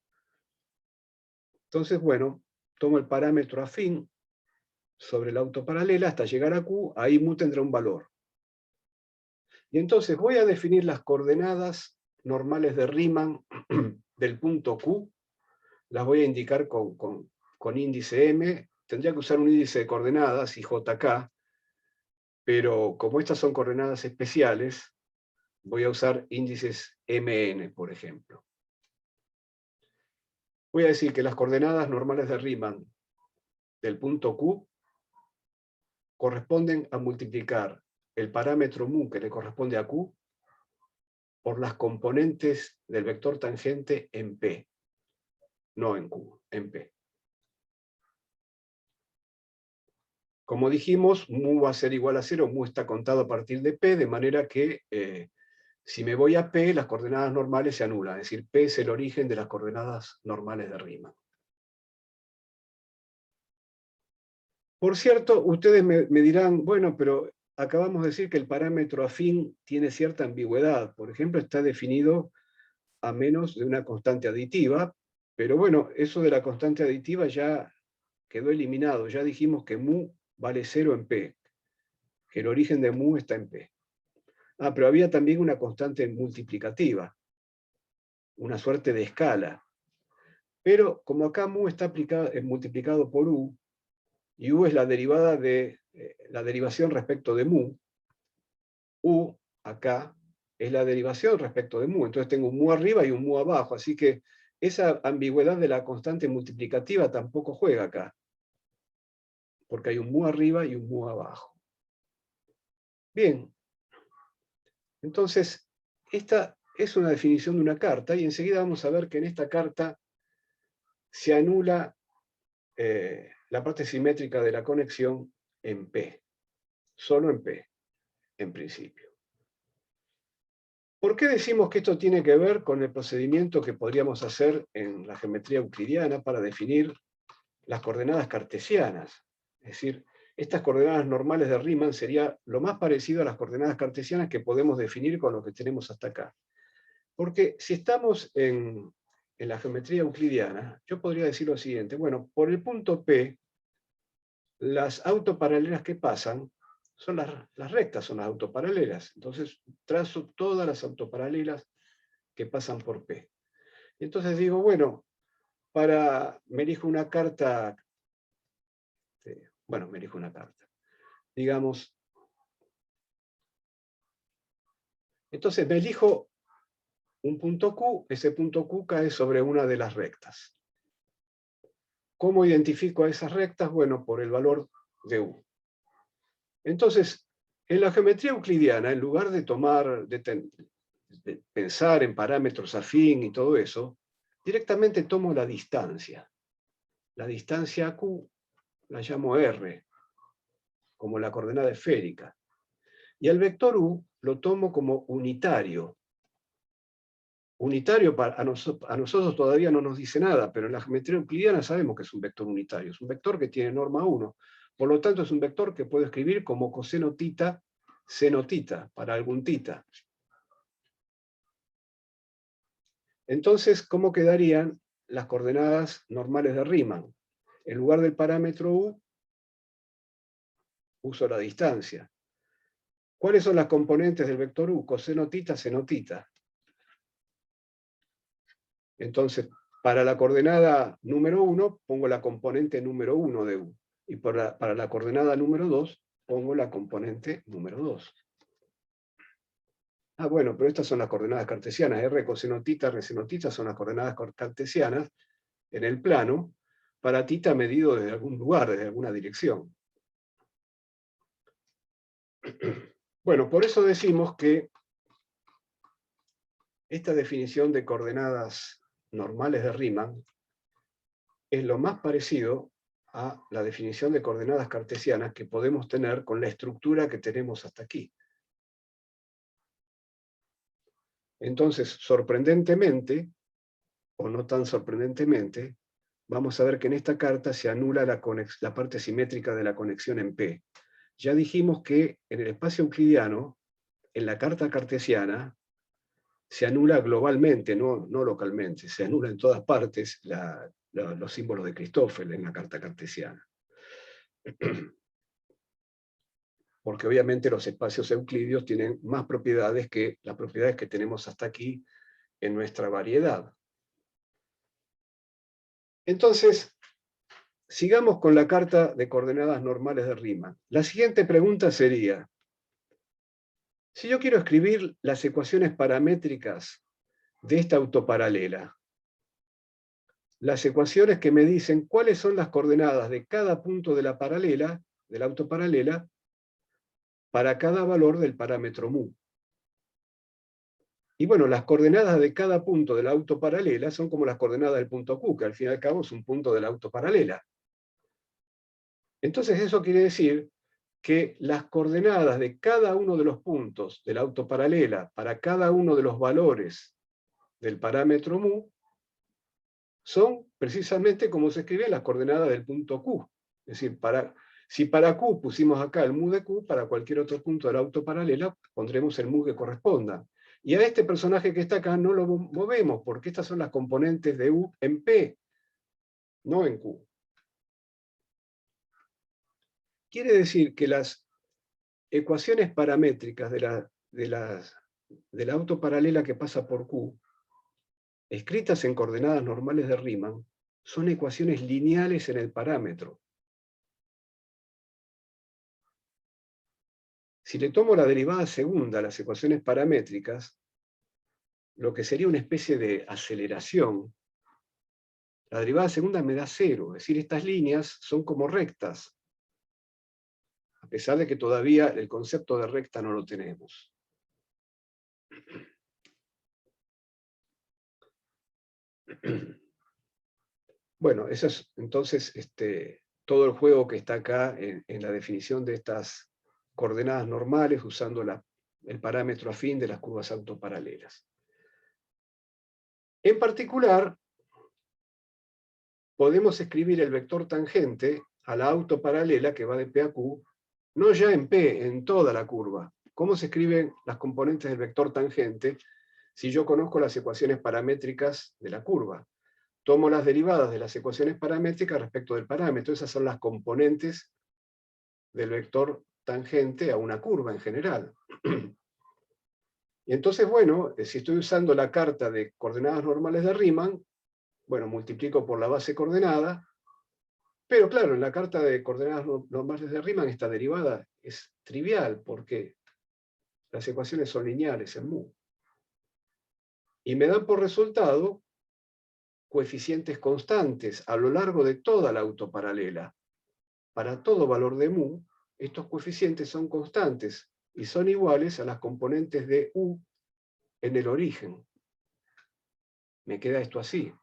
Entonces, bueno, tomo el parámetro afín sobre la autoparalela hasta llegar a Q, ahí mu tendrá un valor. Y entonces voy a definir las coordenadas normales de Riemann del punto Q, las voy a indicar con índice M. Tendría que usar un índice de coordenadas, IJK, pero como estas son coordenadas especiales, voy a usar índices MN, por ejemplo. Voy a decir que las coordenadas normales de Riemann del punto Q corresponden a multiplicar el parámetro mu que le corresponde a Q por las componentes del vector tangente en P, no en Q, en P. Como dijimos, mu va a ser igual a 0, mu está contado a partir de P, de manera que si me voy a P, las coordenadas normales se anulan, es decir, P es el origen de las coordenadas normales de Riemann. Por cierto, ustedes me dirán, bueno, pero acabamos de decir que el parámetro afín tiene cierta ambigüedad. Por ejemplo, está definido a menos de una constante aditiva, pero bueno, eso de la constante aditiva ya quedó eliminado. Ya dijimos que mu vale 0 en P. que el origen de mu está en P. Ah, pero había también una constante multiplicativa, una suerte de escala. Pero como acá mu está multiplicado por u, y u es la derivada de la derivación respecto de mu, u acá es la derivación respecto de mu. Entonces tengo un mu arriba y un mu abajo, así que esa ambigüedad de la constante multiplicativa tampoco juega acá, porque hay un mu arriba y un mu abajo. Bien, entonces esta es una definición de una carta, y enseguida vamos a ver que en esta carta se anula la parte simétrica de la conexión en P, solo en P, en principio. ¿Por qué decimos que esto tiene que ver con el procedimiento que podríamos hacer en la geometría euclidiana para definir las coordenadas cartesianas? Es decir, estas coordenadas normales de Riemann sería lo más parecido a las coordenadas cartesianas que podemos definir con lo que tenemos hasta acá. Porque si estamos en la geometría euclidiana, yo podría decir lo siguiente: bueno, por el punto P, las autoparalelas que pasan son las rectas, son las autoparalelas. Entonces trazo todas las autoparalelas que pasan por P. Entonces digo, bueno, me elijo una carta, me elijo una carta. Digamos, entonces me elijo un punto Q, ese punto Q cae sobre una de las rectas. ¿Cómo identifico a esas rectas? Bueno, por el valor de U. Entonces, en la geometría euclidiana, en lugar de pensar en parámetros afín y todo eso, directamente tomo la distancia. La distancia a Q la llamo R, como la coordenada esférica. Y al vector U lo tomo como unitario. Unitario a nosotros todavía no nos dice nada, pero en la geometría euclidiana sabemos que es un vector unitario. Es un vector que tiene norma 1. Por lo tanto, es un vector que puedo escribir como coseno tita, seno tita, para algún tita. Entonces, ¿cómo quedarían las coordenadas normales de Riemann? En lugar del parámetro U, uso la distancia. ¿Cuáles son las componentes del vector U? Coseno tita, seno tita. Entonces, para la coordenada número 1, pongo la componente número 1 de U. Y para la coordenada número 2, pongo la componente número 2. Ah, bueno, pero estas son las coordenadas cartesianas. R coseno tita, R seno tita son las coordenadas cartesianas en el plano, para tita medido desde algún lugar, desde alguna dirección. Bueno, por eso decimos que esta definición de coordenadas normales de Riemann es lo más parecido a la definición de coordenadas cartesianas que podemos tener con la estructura que tenemos hasta aquí. Entonces, sorprendentemente, o no tan sorprendentemente, vamos a ver que en esta carta se anula la parte simétrica de la conexión en P. Ya dijimos que en el espacio euclidiano, en la carta cartesiana, se anula globalmente, no localmente, se anula en todas partes los símbolos de Christoffel en la carta cartesiana. Porque obviamente los espacios euclidios tienen más propiedades que las propiedades que tenemos hasta aquí en nuestra variedad. Entonces, sigamos con la carta de coordenadas normales de Riemann. La siguiente pregunta sería: si yo quiero escribir las ecuaciones paramétricas de esta autoparalela, las ecuaciones que me dicen cuáles son las coordenadas de cada punto de la paralela, de la autoparalela, para cada valor del parámetro mu. Y bueno, las coordenadas de cada punto de la autoparalela son como las coordenadas del punto Q, que al fin y al cabo es un punto de la autoparalela. Entonces eso quiere decir que las coordenadas de cada uno de los puntos de la autoparalela para cada uno de los valores del parámetro mu son precisamente como se escribían las coordenadas del punto Q. Es decir, si para Q pusimos acá el mu de Q, para cualquier otro punto de la autoparalela pondremos el mu que corresponda. Y a este personaje que está acá no lo movemos, porque estas son las componentes de U en P, no en Q. Quiere decir que las ecuaciones paramétricas de la autoparalela que pasa por Q, escritas en coordenadas normales de Riemann, son ecuaciones lineales en el parámetro. Si le tomo la derivada segunda a las ecuaciones paramétricas, lo que sería una especie de aceleración, la derivada segunda me da 0, es decir, estas líneas son como rectas, a pesar de que todavía el concepto de recta no lo tenemos. Bueno, eso es entonces todo el juego que está acá en la definición de estas coordenadas normales usando el parámetro afín de las curvas autoparalelas. En particular, podemos escribir el vector tangente a la autoparalela que va de P a Q, no ya en P, en toda la curva. ¿Cómo se escriben las componentes del vector tangente si yo conozco las ecuaciones paramétricas de la curva? Tomo las derivadas de las ecuaciones paramétricas respecto del parámetro. Esas son las componentes del vector tangente a una curva en general. Y entonces, bueno, si estoy usando la carta de coordenadas normales de Riemann, bueno, multiplico por la base coordenada, pero claro, en la carta de coordenadas normales de Riemann esta derivada es trivial, porque las ecuaciones son lineales en mu. Y me dan por resultado coeficientes constantes a lo largo de toda la autoparalela. Para todo valor de mu, estos coeficientes son constantes y son iguales a las componentes de u en el origen. Me queda esto así.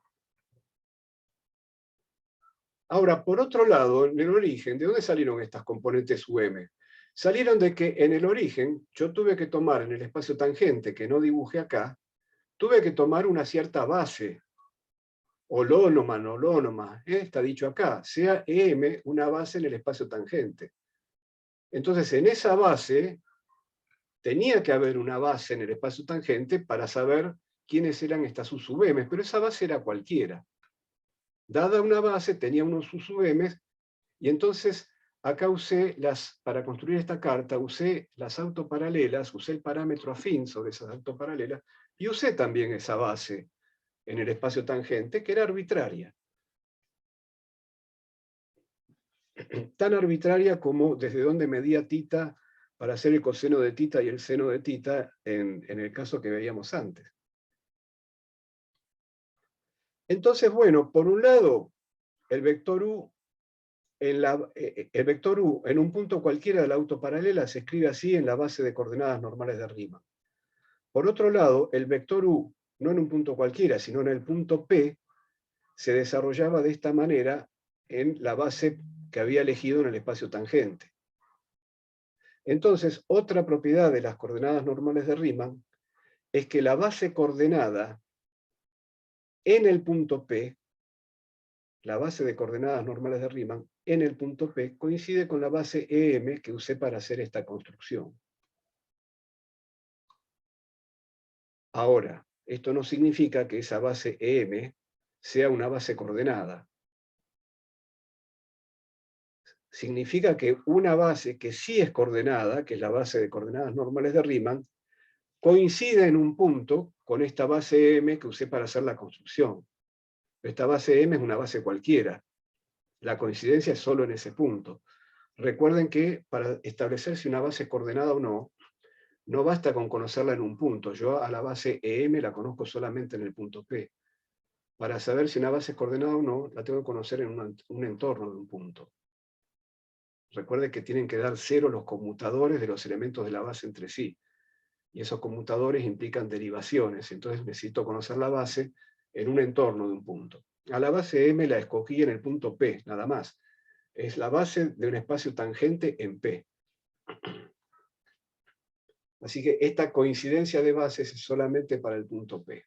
Ahora, por otro lado, en el origen, ¿de dónde salieron estas componentes UM? Salieron de que en el origen yo tuve que tomar en el espacio tangente, que no dibujé acá, tuve que tomar una cierta base, holónoma, no holónoma, está dicho acá, sea EM una base en el espacio tangente. Entonces, en esa base, tenía que haber una base en el espacio tangente para saber quiénes eran estas sub-m, pero esa base era cualquiera. Dada una base, tenía unos sub-m, y entonces acá usé para construir esta carta, usé las autoparalelas, usé el parámetro afín sobre esas autoparalelas, y usé también esa base en el espacio tangente, que era arbitraria. Tan arbitraria como desde donde medía tita para hacer el coseno de tita y el seno de tita en el caso que veíamos antes. Entonces, bueno, por un lado, el vector u en un punto cualquiera de la autoparalela se escribe así en la base de coordenadas normales de Riemann. Por otro lado, el vector u, no en un punto cualquiera, sino en el punto P, se desarrollaba de esta manera en la base que había elegido en el espacio tangente. Entonces, otra propiedad de las coordenadas normales de Riemann es que la base coordenada en el punto P, la base de coordenadas normales de Riemann, en el punto P, coincide con la base EM que usé para hacer esta construcción. Ahora, esto no significa que esa base EM sea una base coordenada. Significa que una base que sí es coordenada, que es la base de coordenadas normales de Riemann, coincide en un punto con esta base M que usé para hacer la construcción. Esta base M es una base cualquiera. La coincidencia es solo en ese punto. Recuerden que para establecer si una base es coordenada o no, no basta con conocerla en un punto. Yo a la base EM la conozco solamente en el punto P. Para saber si una base es coordenada o no, la tengo que conocer en un entorno de un punto. Recuerden que tienen que dar 0 los conmutadores de los elementos de la base entre sí. Y esos conmutadores implican derivaciones. Entonces necesito conocer la base en un entorno de un punto. A la base M la escogí en el punto P, nada más. Es la base de un espacio tangente en P. Así que esta coincidencia de bases es solamente para el punto P.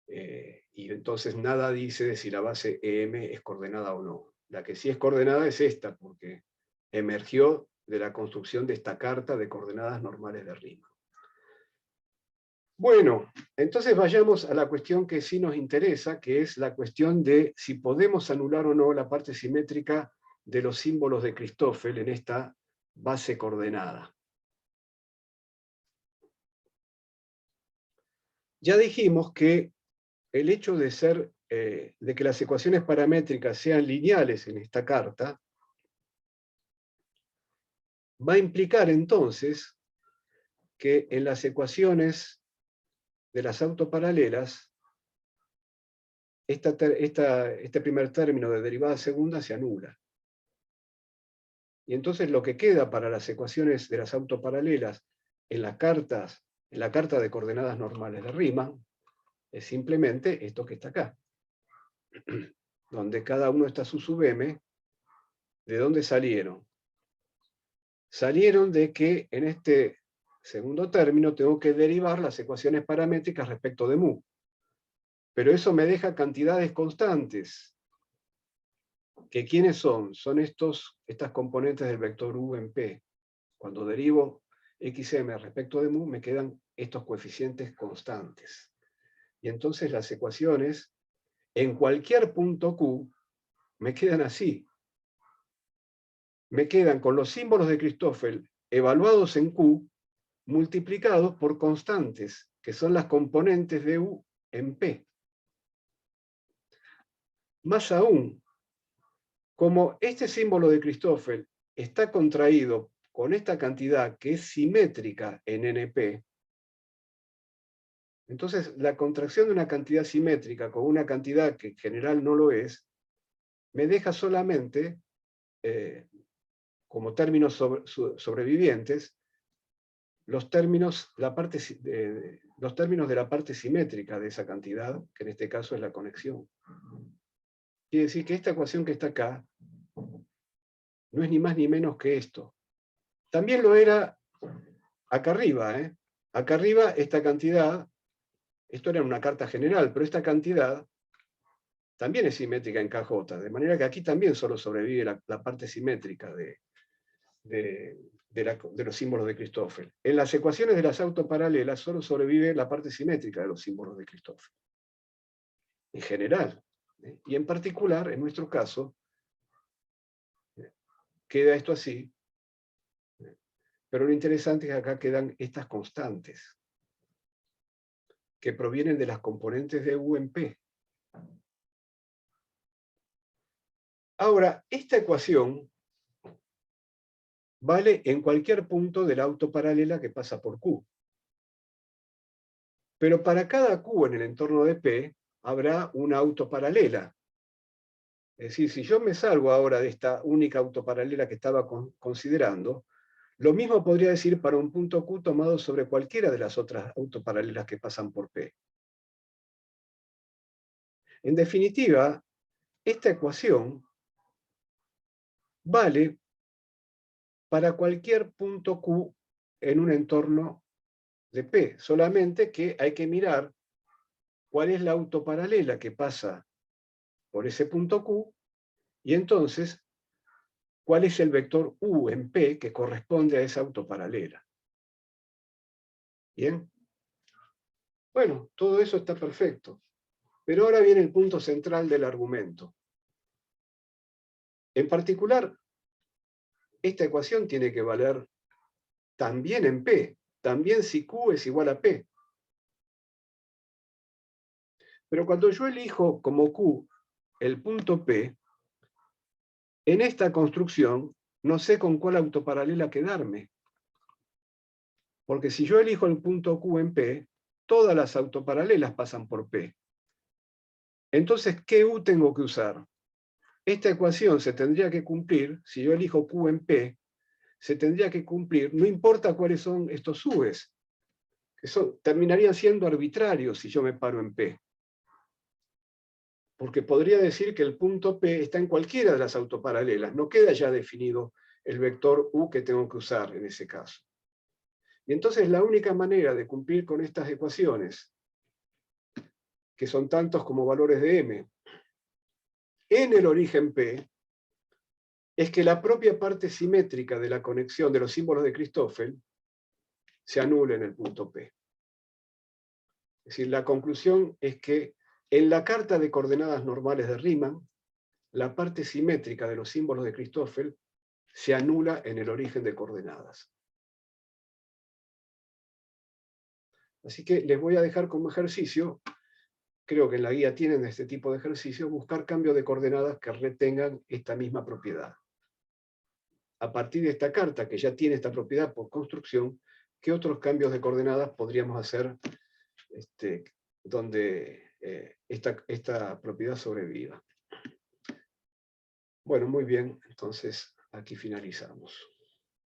Y entonces nada dice de si la base EM es coordenada o no. La que sí es coordenada es esta, porque emergió de la construcción de esta carta de coordenadas normales de Riemann. Bueno, entonces vayamos a la cuestión que sí nos interesa, que es la cuestión de si podemos anular o no la parte simétrica de los símbolos de Christoffel en esta base coordenada. Ya dijimos que el hecho de que las ecuaciones paramétricas sean lineales en esta carta va a implicar entonces que en las ecuaciones de las autoparalelas este primer término de derivada segunda se anula. Y entonces lo que queda para las ecuaciones de las autoparalelas en la carta de coordenadas normales de Riemann es simplemente esto que está acá, donde cada uno está su sub m. ¿De dónde salieron? Salieron de que en este segundo término tengo que derivar las ecuaciones paramétricas respecto de mu. Pero eso me deja cantidades constantes. ¿Que quiénes son? Son estas componentes del vector u en P. Cuando derivo xm respecto de mu, me quedan estos coeficientes constantes. Y entonces las ecuaciones, en cualquier punto Q, me quedan así. Me quedan con los símbolos de Christoffel evaluados en Q, multiplicados por constantes, que son las componentes de U en P. Más aún, como este símbolo de Christoffel está contraído con esta cantidad que es simétrica en NP, entonces la contracción de una cantidad simétrica con una cantidad que en general no lo es, me deja solamente, como términos sobrevivientes, los términos de la parte simétrica de esa cantidad, que en este caso es la conexión. Quiere decir que esta ecuación que está acá no es ni más ni menos que esto. También lo era acá arriba. Acá arriba esta cantidad, esto era una carta general, pero esta cantidad también es simétrica en KJ, de manera que aquí también solo sobrevive la parte simétrica de los símbolos de Christoffel. En las ecuaciones de las autoparalelas solo sobrevive la parte simétrica de los símbolos de Christoffel. En general. Y en particular, en nuestro caso, queda esto así. Pero lo interesante es que acá quedan estas constantes, que provienen de las componentes de U en P. Ahora, esta ecuación vale en cualquier punto de la autoparalela que pasa por Q. Pero para cada Q en el entorno de P, habrá una autoparalela. Es decir, si yo me salgo ahora de esta única autoparalela que estaba considerando, lo mismo podría decir para un punto Q tomado sobre cualquiera de las otras autoparalelas que pasan por P. En definitiva, esta ecuación vale para cualquier punto Q en un entorno de P, solamente que hay que mirar cuál es la autoparalela que pasa por ese punto Q, y entonces cuál es el vector U en P que corresponde a esa autoparalela. ¿Bien? Bueno, todo eso está perfecto. Pero ahora viene el punto central del argumento. En particular, esta ecuación tiene que valer también en P, también si Q es igual a P. Pero cuando yo elijo como Q el punto P, en esta construcción no sé con cuál autoparalela quedarme. Porque si yo elijo el punto Q en P, todas las autoparalelas pasan por P. Entonces, ¿qué U tengo que usar? Esta ecuación se tendría que cumplir, si yo elijo Q en P, se tendría que cumplir, no importa cuáles son estos U's, que terminarían siendo arbitrarios si yo me paro en P. Porque podría decir que el punto P está en cualquiera de las autoparalelas, no queda ya definido el vector U que tengo que usar en ese caso. Y entonces la única manera de cumplir con estas ecuaciones, que son tantos como valores de M, en el origen P, es que la propia parte simétrica de la conexión de los símbolos de Christoffel se anule en el punto P. Es decir, la conclusión es que en la carta de coordenadas normales de Riemann, la parte simétrica de los símbolos de Christoffel se anula en el origen de coordenadas. Así que les voy a dejar como ejercicio, creo que en la guía tienen este tipo de ejercicios, buscar cambios de coordenadas que retengan esta misma propiedad. A partir de esta carta, que ya tiene esta propiedad por construcción, ¿qué otros cambios de coordenadas podríamos hacer donde esta propiedad sobreviva? Bueno, muy bien, entonces aquí finalizamos.